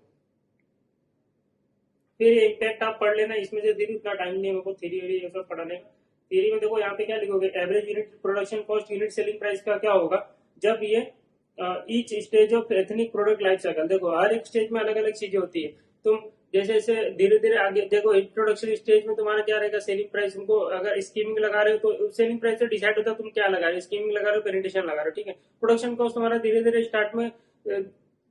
फिर इम्पैक्ट आप पढ़ लेना, इसमें से दीदी उतना टाइम नहीं है मेरे को थ्योरी ये सब पढ़ाने का। थ्योरी में देखो यहाँ पे क्या लिखोगे, average unit production cost unit selling price का क्या होगा जब ये each stage of ethnic product life cycle. देखो हर एक स्टेज में अलग अलग चीजें होती है। तुम जैसे जैसे धीरे धीरे आगे देखो, इंट्रोडक्शन स्टेज में तुम्हारा क्या रहेगा, सेलिंग प्राइस। तुमको अगर स्कीमिंग लगा रहे हो तो सेलिंग प्राइस से डिसाइड होता है तुम क्या लगा रहे हो, स्कीमिंग लगा रहे हो पेनिट्रेशन लगा रहे हो, ठीक है। प्रोडक्शन कॉस्ट तुम्हारा धीरे धीरे स्टार्ट में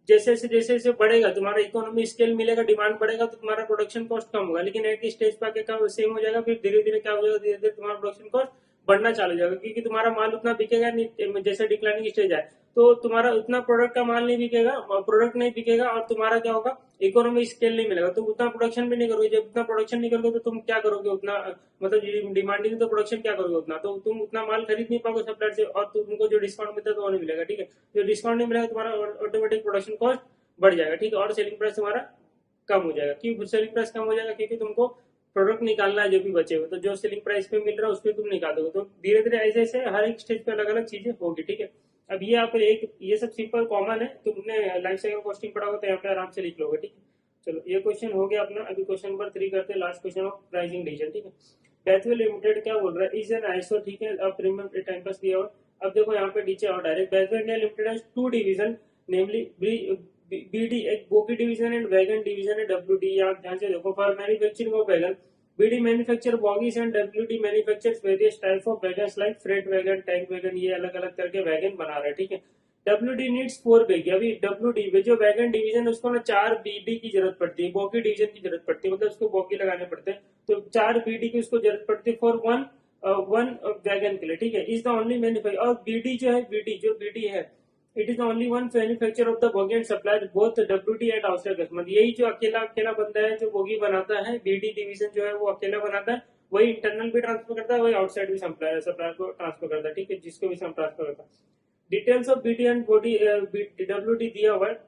जैसे जैसे बढ़ेगा तुम्हारा इकोनॉमी स्केल मिलेगा, डिमांड बढ़ेगा, तो तुम्हारा प्रोडक्शन कॉस्ट कम होगा। लेकिन एक स्टेज पर आके सेम हो जाएगा, फिर धीरे धीरे क्या हो जाएगा, धीरे धीरे तुम्हारा प्रोडक्शन कॉस्ट बढ़ना चालू हो जाएगा, क्योंकि तुम्हारा माल उतना बिकेगा नहीं। जैसे डिक्लाइनिंग स्टेज है तो तुम्हारा उतना प्रोडक्ट का माल नहीं बिकेगा, प्रोडक्ट नहीं बिकेगा, और तुम्हारा क्या होगा, इकोनॉमी स्केल नहीं मिलेगा। तुम उतना प्रोडक्शन भी नहीं करोगे, जब उतना प्रोडक्शन नहीं करोगे तो तुम क्या करोगे, उतना मतलब डिमांडिंग तो प्रोडक्शन क्या करोगे उतना, तो तुम उतना माल खरीद नहीं पाओगे सप्लायर से, और तुमको जो डिस्काउंट मिलता है तो वो नहीं मिलेगा, ठीक है। जो डिस्काउंट नहीं मिलेगा तुम्हारा ऑटोमेटिक प्रोडक्शन कॉस्ट बढ़ जाएगा, ठीक है। और सेलिंग प्राइस तुम्हारा कम हो जाएगा। क्यों सेलिंग प्राइस कम हो जाएगा, क्योंकि तुमको प्रोडक्ट निकालना है जो भी बचे हुए, तो जो सेलिंग प्राइस पे मिल रहा है उस पर तुम निकाल दोगे। तो धीरे धीरे ऐसे ऐसे हर एक स्टेज पे अलग अलग चीजें होगी, ठीक है। अब ये आप एक ये सब सिंपल कॉमन है, तुमने लाइफ साइकिल कॉस्टिंग पढ़ा होगा तो यहाँ पे आराम से लिख लोगे, ठीक है। चलो ये क्वेश्चन हो गया अपना। अभी क्वेश्चन नंबर 3 करते हैं, last question of pricing decision, ठीक है। बैथवेल लिमिटेड क्या बोल रहा है, इज एन आईएसओ, ठीक है। अब प्रीमियम टाइम पास दिया हुआ। अब देखो यहाँ पे नीचे और direct, Bathwell India Limited has 2 division, namely BD एक bogie division and wagon division है, डब्ल्यूडी। आप ध्यान से देखो, for manufacturing of wagon BD manufacture bogies and WD manufactures various types of wagons like freight wagon, tank wagon, ये अलग अलग तरह के वैगन बना रहे हैं, ठीक है। डब्ल्यूडी नीड्स 4 बेगी। अभी डब्ल्यूडी जो वैगन डिवीजन है उसको ना 4 बीडी की जरूरत पड़ती है, बॉगी डिवीजन की जरूरत पड़ती है, मतलब उसको बॉगी लगाने पड़ते हैं, तो 4 बीडी की उसको जरूरत पड़ती है फॉर वन वैगन के लिए, ठीक है। इज द ओनली मैन्युफैक्चर, और बीडी जो है, बीडी है, it is only one manufacture of the bogie and supplies both WD and outside customer. यही जो अकेला अकेला बंदा है जो बोगी बनाता है, बीडी डिवीजन जो है वो अकेला बनाता है, वही इंटरनल भी ट्रांसफर करता है, वही आउटसाइड भी सप्लायर को ट्रांसफर करता है, ठीक है, जिसको भी ट्रांसफर करता है। Details of BD and body WD दिया हुआ है,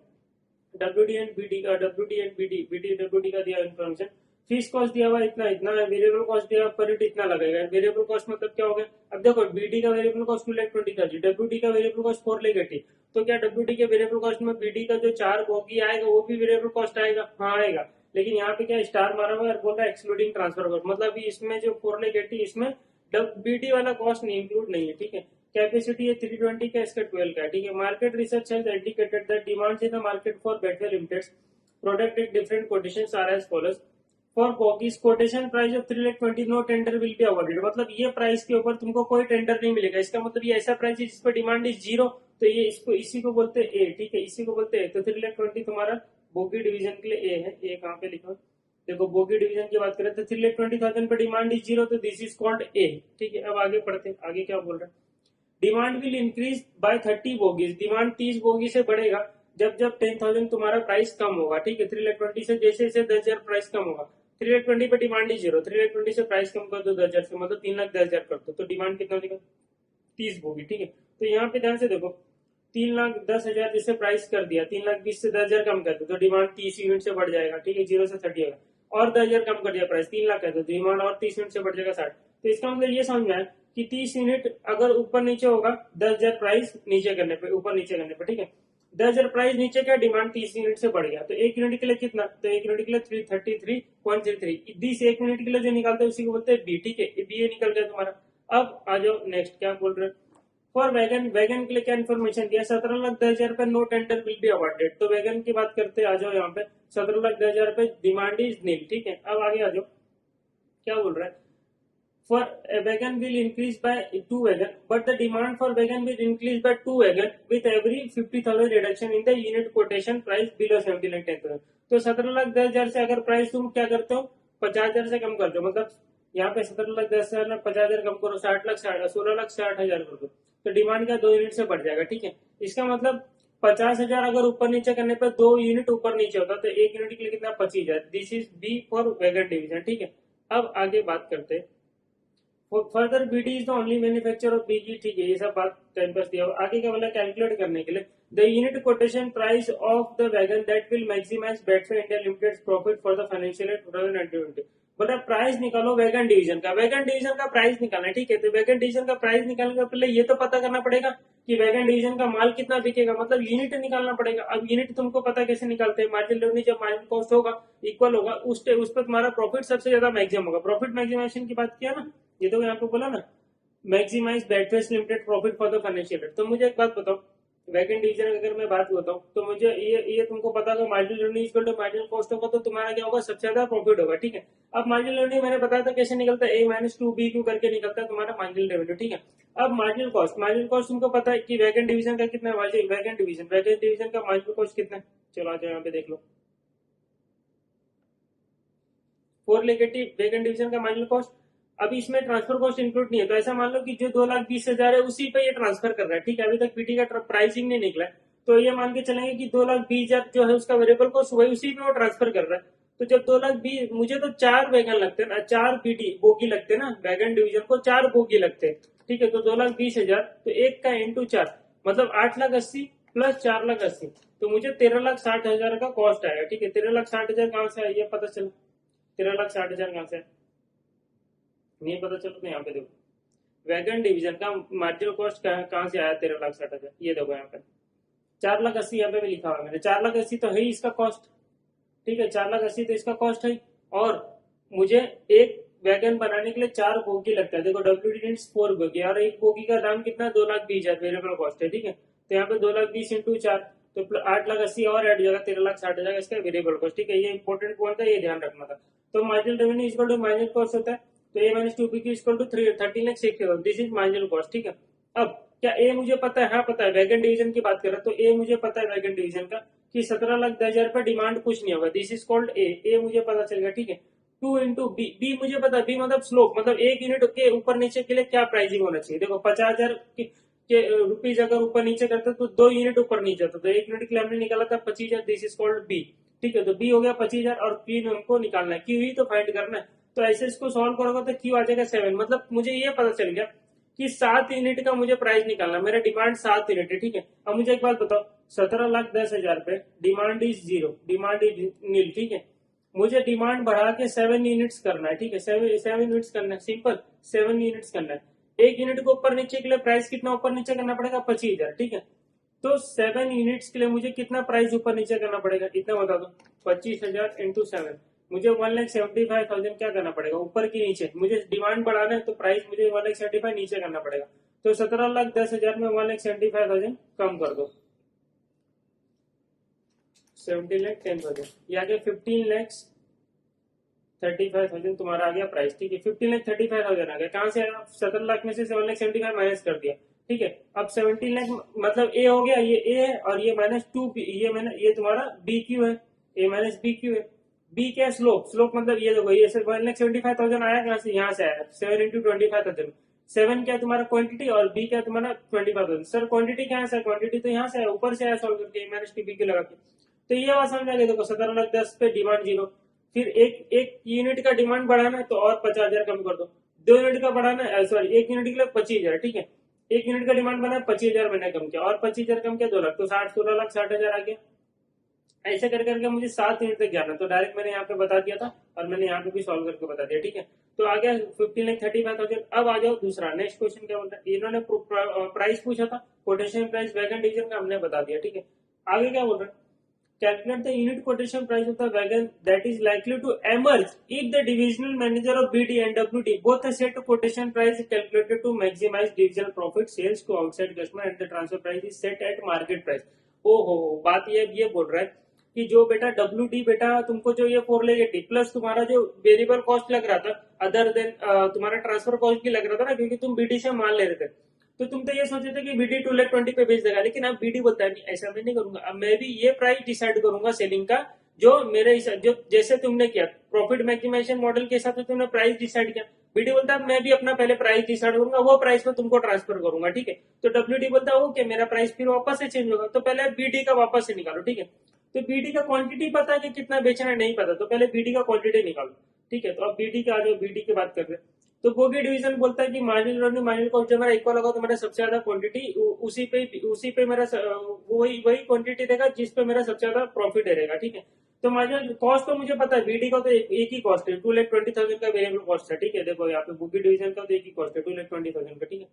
डब्ल्यूडी एंड बीडी डब्ल्यूडी का दिया इन्फॉर्मेशन। फीस कॉस्ट दिया हुआ इतना इतना है, वेरिएबल कॉस्ट दिया पर इट इतना लगेगा। वेरिएबल कॉस्ट मतलब क्या हो गया, अब देखो बीडी का वेरिएबल कॉस्ट 2,20,000, डब्ल्यूडी का वेरिएबल कॉस्ट 4,80,000, तो क्या डब्ल्यूडी के वेरिएबल कॉस्ट में बीडी का जो 4 बोगी आएगा वो भी वेरिएबल कॉस्ट आएगा, हाँ आएगा। लेकिन यहाँ पे क्या स्टार मारा हुआ है, बोल रहा है एक्सक्लूडिंग ट्रांसफर कॉस्ट, मतलब इसमें जो 4,80,000 इसमें बीडी वाला कॉस्ट नहीं इंक्लूड नहीं है, ठीक है। कैपेसिटी है 320 का, इसका 12 का, ठीक है। Market research has indicated that demands in the market for Batwell limited product at different quotations are as follows. For bogies quotation price of 3,20,000 no tender will be awarded, मतलब ये प्राइस के ऊपर तुमको कोई टेंडर नहीं मिलेगा। इसका मतलब ये ऐसा प्राइस है जिस पर डिमांड इज 0, तो ये इसको इसी को बोलते हैं ए, ठीक है, इसी को बोलते हैं। तो 3,20,000 तुम्हारा बोगी डिवीजन के लिए ए है, ए कहाँ पे लिखा, देखो बोगी डिवीजन की बात करें तो 3,20,000 पर डिमांड इज 0, तो दिस इज कॉल्ड ए, ठीक है। अब आगे पढ़ते हैं, आगे क्या बोल रहे हैं, demand will increase by 30 bogies, demand 30 bogie से बढ़ेगा जब जब 10,000 तुम्हारा प्राइस कम होगा, ठीक है। 3,20,000 से जैसे जैसे 10,000 प्राइस कम होगा, 3,20,000 पे डिमांड ही 0, 3,20,000 से प्राइस कम कर दो 10,000 से, मतलब 3,10,000 कर दो, तो डिमांड कितना होगा, 30 बोगी, ठीक है। तो यहाँ पे ध्यान से देखो 3,10,000 जैसे प्राइस कर दिया, 3,20,000 से 10,000 कम कर दो तो डिमांड 30 यूनिट से बढ़ जाएगा, ठीक है, 0 से 30 होगा, और 10,000 कम कर दिया प्राइस 3 लाख कर दो डिमांड और 30 यूनिट से बढ़ जाएगा 60। तो इसका मतलब ये समझ में आया कि 30 यूनिट अगर ऊपर नीचे होगा 10,000 प्राइस नीचे करने पे, ऊपर नीचे करने पे, ठीक है, 10,000 प्राइस नीचे क्या डिमांड 30 यूनिट से बढ़ गया, तो एक यूनिट के लिए कितना, तो एक यूनिट के लिए 333.33, दिस एक यूनिट के लिए जो निकालते हैं उसी को बोलते हैं बी, ठीक है, बी ये निकल गया तुम्हारा। अब आ जाओ नेक्स्ट क्या बोल रहे हैं, फॉर वैगन, वैगन के लिए क्या इन्फॉर्मेशन दिया, 17,10,000 रुपए no tender will be awarded, तो वैगन की बात करते हैं, आ जाओ यहाँ पे 17,10,000 रुपए डिमांड इज नील, ठीक है। अब आगे आ जाओ क्या बोल रहा है, for a wagon will increase by 2 wagon, but the demand for wagon will increase by 2 wagon with every 50,000 reduction in the unit quotation price below 17,10,000। तो 17,10,000 से अगर प्राइस तुम क्या करते हो 50,000 से कम कर दो, मतलब यहाँ पे 17,10,000 में 50,000 कम करो 16,60,000 कर दो, तो डिमांड का 2 यूनिट से बढ़ जाएगा, ठीक है। इसका मतलब 50,000 अगर ऊपर नीचे करने पर 2 यूनिट ऊपर नीचे होता तो एक यूनिट के लिए कितना 25,000, this is B for wagon division, ठीक है। अब आगे बात करते हैं, further BD is the only manufacture of BG, ठीक है, ये सब बात टाइम पास दिया। आगे क्या बोला, कैलकुलेट करने के लिए the unit quotation price of the wagon that will maximize Batfair India limited profit for the financial year 2019-20। मतलब प्राइस निकालो वैगन डिवीजन का, वैगन डिवीजन का प्राइस निकालना है, ठीक है। तो वैगन डिवीजन का प्राइस निकालने का पहले ये तो पता करना पड़ेगा कि वैगन डिवीजन का माल कितना बिकेगा, मतलब यूनिट निकालना पड़ेगा। अब यूनिट तुमको पता कैसे निकालते हैं, मार्जिन रेवेन्यू जब मार्जिन कॉस्ट होगा इक्वल होगा उस पर तुम्हारा प्रॉफिट सबसे ज्यादा मैक्सिमम होगा। प्रॉफिट मैक्सिमाइजेशन की बात किया ना, ये तो यहाँ पे बोला ना, maximize Batfair limited profit for the financial year. तो मुझे एक बात बताओ, वैकेंट डिवीजन अगर मैं बात बताऊं तो मुझे ये तुमको पता होगा marginal revenue equal to marginal cost होगा, तो तुम्हारा क्या होगा सबसे ज्यादा प्रॉफिट होगा, ठीक है। अब मार्जिनल रेवेन्यू मैंने बताया था कैसे निकलता है, A-2B करके निकलता है तुम्हारा मार्जिनल रेवेन्यू, ठीक है। अब मार्जिनल कॉस्ट, मार्जिनल कॉस्ट तुमको पता है कि वैकेंट डिवीजन का कितना है, वैकेंट डिवीजन का मार्जिनल कॉस्ट कितना है, चलो आ जाओ यहाँ पे देख लो, 4 लेगेटिव वैकेंट डिवीजन का मार्जिनल कॉस्ट। अभी इसमें ट्रांसफर कॉस्ट इंक्लूड नहीं है, तो ऐसा मान लो कि जो 2,20,000 है उसी पे ये ट्रांसफर कर रहा है, ठीक है। अभी तक पीटी का प्राइसिंग नहीं निकला है, तो ये मान के चलेंगे कि 2,20,000 जो है उसका वेरिएबल कॉस्ट वही उसी पे वो ट्रांसफर कर रहा है। तो जब 2,20,000, मुझे तो 4 वैगन लगते हैं ना, 4 पीटी बोगी लगते हैं ना, वैगन डिवीजन को 4 बोगी लगते हैं, ठीक है। तो 2,20,000 तो एक का इंटू 4 मतलब 8,80,000 प्लस 4,80,000, तो मुझे 13,60,000 का कॉस्ट आएगा, ठीक है। 13,60,000 कहाँ से है ये पता चला, 13,60,000 कहाँ से नहीं पता चलो, तो यहाँ पे देखो वैगन डिवीजन का मार्जिनल कॉस्ट कहाँ से आया 13,60,000, ये देखो यहाँ पे 4,80,000 यहाँ पे भी लिखा हुआ मैंने, 4,80,000 तो है ही इसका कॉस्ट, ठीक है, 4,80,000 तो इसका कॉस्ट है। और मुझे एक वैगन बनाने के लिए 4 बोगी लगता है, देखो WD नीड्स 4 बोगी, और एक बोगी का दाम कितना 2,20,000 वेरिएबल कॉस्ट है, ठीक है। तो यहाँ पे 2,20,000 इंटू 4 तो 8,80,000 और ऐड जाएगा 13,60,000 इसका वेरिएबल कॉस्ट, ठीक है। ये इंपॉर्टेंट पॉइंट था, ये ध्यान रखना था। तो marginal revenue equal to marginal cost होता है, तो A-2B equal to 13,60,000, this is marginal cost, ठीक है। अब क्या ए मुझे पता है, हाँ पता है, वैगन डिवीजन की बात कर रहा है, तो ए मुझे पता है वैगन डिवीजन का कि 17,10,000 रुपए डिमांड कुछ नहीं होगा, दिस इज कॉल्ड ए मुझे पता चल गया, ठीक है। 2 इंटू बी मुझे पता है, बी मतलब स्लोप, मतलब एक यूनिट के ऊपर नीचे के लिए क्या प्राइसिंग होना चाहिए। देखो 50,000 के रुपीज अगर ऊपर नीचे करते तो 2 यूनिट ऊपर नीचे होता, तो एक यूनिट के लिए हमने निकाला था 25,000, दिस इज कॉल्ड बी, ठीक है। तो बी हो गया 25,000 और पी हमको निकालना है, क्यू ही तो फाइंड करना है। तो ऐसे इसको सॉल्व करोगे तो क्यू आ जाएगा 7, मतलब मुझे ये पता चल गया कि 7 यूनिट का मुझे प्राइस निकालना, मेरा डिमांड 7 यूनिट है, ठीक है। अब मुझे एक बात बताओ, 17,10,000 पे डिमांड इज 0, डिमांड इज नील, ठीक है। मुझे डिमांड बढ़ा के 7 यूनिट्स करना है, ठीक है, 7 यूनिट्स करना है, सिंपल 7 यूनिट्स करना है। एक यूनिट को ऊपर नीचे के लिए प्राइस कितना ऊपर नीचे करना पड़ेगा 25,000, ठीक है। तो 7 यूनिट्स के लिए मुझे कितना प्राइस ऊपर नीचे करना पड़ेगा, इतना बता दो, 25,000 इंटू 7, मुझे 1,75,000 क्या करना पड़ेगा ऊपर की नीचे, मुझे डिमांड बढ़ाना है तो प्राइस मुझे 1,75,000 नीचे करना पड़ेगा। तो 17,10,000 में 1,75,000 कम कर दो, 17,10,000, ये आ गया 15,35,000 तुम्हारा आ गया प्राइस, ठीक है। 15,35,000 आ गया, कहां से आया, 17 लाख में से 1,75,000 माइनस कर दिया, ठीक है। अब 17 लाख मतलब ए हो गया, ये ए है और ये -2 ये तुम्हारा बी क्यू है, ए माइनस बी क्यू है। बी क्या स्लोप, स्लोप मतलब ये देखो, ये 1,75,000 आया कहां से, यहाँ से आया 7 इंटू 25,000, 7 क्या तुम्हारा क्वांटिटी और बी क्या तुम्हारा 25,000। सर क्वांटिटी क्या है, क्वांटिटी तो यहाँ से आया, ऊपर से आया सॉल्व करके -2b लगा के। तो ये बात समझ आ गई, देखो 17,10,000 पे डिमांड 0, फिर एक यूनिट का डिमांड बढ़ाना है तो और 50,000 कम कर दो, 2 यूनिट का बढ़ाना है, सॉरी 1 यूनिट के लिए 25,000, ठीक है। 1 यूनिट का डिमांड बना 25,000 मैंने कम किया और 25,000 कम किया 2 लाख, तो 60 16 लाख 60,000 आ गया। ऐसे कर करके मुझे 7 यूनिट तक जाना, तो डायरेक्ट मैंने यहाँ पे बता दिया था और मैंने यहाँ पे भी सॉल्व करके बता दिया, ठीक है। तो आ गया 15,35,000। अब आ जाओ दूसरा, नेक्स्ट क्वेश्चन क्या बोलता है, इन्होंने प्राइस पूछा था, कोटेशन प्राइस वैगन डिवीजन का हमने बता दिया, ठीक है। आगे क्या बोल रहा है, calculate the unit quotation price of the wagon that is likely to emerge if the divisional manager of BD and WD both are set quotation price calculated to maximize divisional profit sales to outside customer and the transfer price is set at market price। ओहो, बात ये बोल रहा है कि जो बेटा WD बेटा तुमको जो ये 480 प्लस तुम्हारा जो वेरिएबल कॉस्ट लग रहा था अदर देन तुम्हारा ट्रांसफर कॉस्ट भी लग रहा था ना, क्योंकि तुम BD से माल ले रहे थे, तो तुम तो ये सोचे थे कि बीडी 2,20,000 पे बेच देगा, लेकिन अब बीडी बोलता है नहीं, ऐसा मैं नहीं करूंगा, अब मैं भी ये प्राइस डिसाइड करूंगा सेलिंग का जो मेरे जो जैसे तुमने किया प्रॉफिट मैक्सिमाइजेशन मॉडल के हिसाब से तुमने प्राइस डिसाइड किया। बीडी बोलता है मैं भी अपना पहले प्राइस डिसाइड करूंगा, वो प्राइस में तुमको ट्रांसफर करूंगा, ठीक है। तो डब्ल्यूडी बोलता है ओके, मेरा प्राइस फिर वापस से चेंज होगा, तो पहले बीडी का वापस से निकालो, ठीक है। तो बीडी का क्वांटिटी पता है कि कितना बेचना है नहीं पता, तो पहले बीडी का क्वांटिटी निकालो, ठीक है। तो अब बीडी का आ जाओ, बीडी की बात कर रहे हैं। तो बोगी डिवीजन बोलता है कि मार्जिनल रेवेन्यू मार्जिनल कॉस्ट जब मेरा इक्वल होगा तो मेरा सबसे ज्यादा क्वांटिटी उसी पे मेरा वही क्वांटिटी देगा जिस पे मेरा सबसे ज्यादा प्रॉफिट रहेगा, ठीक है। तो मार्जिनल कॉस्ट तो मुझे पता है, बीडी का तो एक ही कॉस्ट है, 2,20,000 का वेरिएबल कॉस्ट है, ठीक है। देखो यहाँ पे बोगी डिवीजन का तो एक ही कॉस्ट है 2,20,000 का, ठीक है।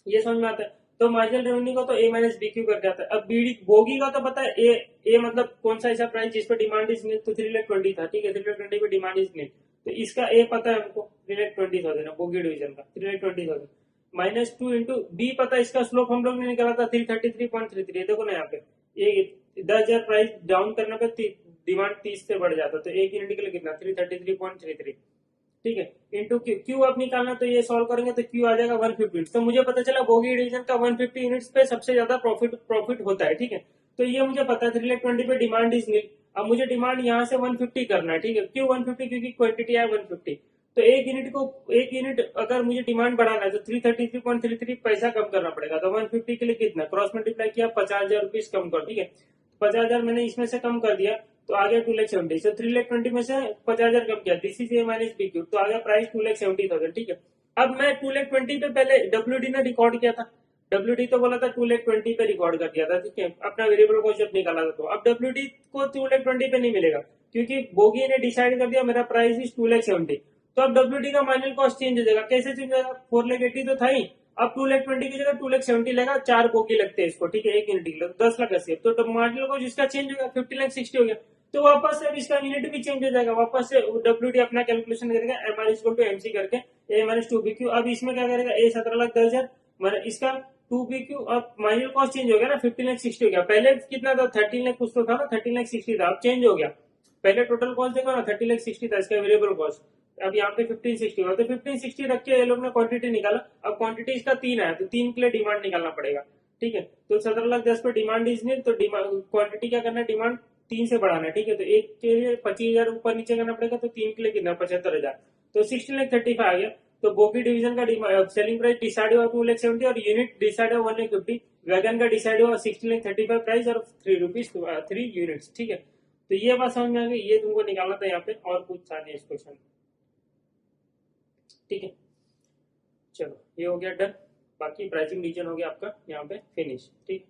ये समझ में आता है। तो मार्जिनल रेवेन्यू का तो ए माइनस बी क्यू करके आता है। अब बीडी बोगी का तो पता है ए मतलब कौन सा ऐसा प्राइस जिस पे डिमांड इज नील, तो 3,20,000 था, ठीक है। 3,20,000 पे डिमांड इज नील, तो इसका ए पता है हमको 3,20,000 है बोगी डिवीजन का, 3,20,000 माइनस 2 इंटू बी पता है, इसका स्लोप हम लोग ने निकाला था 333.33। देखो ना यहाँ पे ये 10,000 प्राइस डाउन करने पे डिमांड 30 से बढ़ जाता, तो एक यूनिट के लिए कितना 333.33, ठीक है। इंटू क्यू आप निकालना, तो ये सॉल्व करेंगे तो क्यू आ जाएगा 150। तो मुझे पता चला बोगी डिवीजन का 150 यूनिट्स पे सबसे ज्यादा प्रॉफिट होता है, ठीक है। तो ये मुझे पता है 3,20,000 पे डिमांड इज नील। अब मुझे डिमांड यहाँ से 150 करना है, ठीक है। क्यों 150, क्योंकि क्वांटिटी है 150। तो एक यूनिट अगर मुझे डिमांड बढ़ाना है तो 333.33 पैसा कम करना पड़ेगा। तो 150 के लिए कितना क्रॉस मल्टीप्लाई किया, 50,000 रुपीज कम कर, ठीक है। 50,000 मैंने इसमें से कम कर दिया, तो आ गया 2,70,000। तो 3,20,000 में से 50,000 कम किया, this is A minus B Q, तो आ गया प्राइस 2,70,000, ठीक है। अब मैं 2,20,000 पे पहले डब्ल्यूडी ने रिकॉर्ड किया था, डब्ल्यूडी तो बोला था 2,20,000 पे रिकॉर्ड कर दिया था, ठीक है, अपना वेरिएबल कॉस्ट जब निकाला था। तो अब डब्ल्यूडी को 2,20,000 पे नहीं मिलेगा, क्योंकि बोगी ने डिसाइड कर दिया मेरा प्राइस इज 2,70,000। तो अब डब्ल्यूडी का मार्जिनल कॉस्ट चेंज हो जाएगा, कैसे चेंज हो जाएगा, 4,80,000 तो था ही, अब 2,20,000 की जगह 2,70,000 लेगा, 4 बोगी लगते हैं इसको, ठीक है, एक यूनिट के लिए 10,80,000। तो मार्जिनल कॉस्ट इसका चेंज हो गया, 50,60,000 हो गया। तो वापस से इसका यूनिट भी चेंज हो जाएगा, वापस से डब्ल्यूडी अपना कैलकुलेशन करेगा M R equal to MC करके, ए माइनस 2 BQ। अब इसमें क्या करेगा, ए 17,10,000 इसका 2 BQ, अब मार्जिनल कॉस्ट चेंज हो गया ना, 15,60,000 हो गया। पहले कितना था, 13,00,000 कुछ तो था ना, 13,60,000 था, अब चेंज हो गया। पहले टोटल कॉस्ट देखो ना 13,60,000 था इसका वेरिएबल कॉस्ट, अब यहाँ पे 15,60 हुआ, तो 15,60 रख के ये लोग ने क्वांटिटी निकाला। अब क्वांटिटी इसका 3 आया, तो 3 के लिए डिमांड निकालना पड़ेगा, ठीक है। तो 17,10,000 पे डिमांड इज नील, तो क्वांटिटी क्या करना है, डिमांड 3 से बढ़ाना है, ठीक है। तो एक के लिए 25,000 ऊपर नीचे करना पड़ेगा, तो 3 के लिए कितना 75,000, तो 16,35 आ गया। तो बोगी डिवीजन का सेलिंग प्राइस डिसाइड हुआ 2,70,000 और यूनिट डिसाइड हुआ 1,50। वैगन का डिसाइड हुआ 16,35 प्राइस और 3 यूनिट्स, ठीक है। तो ये बात समझ में आ गई, ये तुमको निकालना था यहाँ पे, और कुछ था नहीं इस क्वेश्चन, ठीक है। चलो ये हो गया डन, बाकी प्राइसिंग डिवीजन हो गया आपका यहाँ पे फिनिश, ठीक।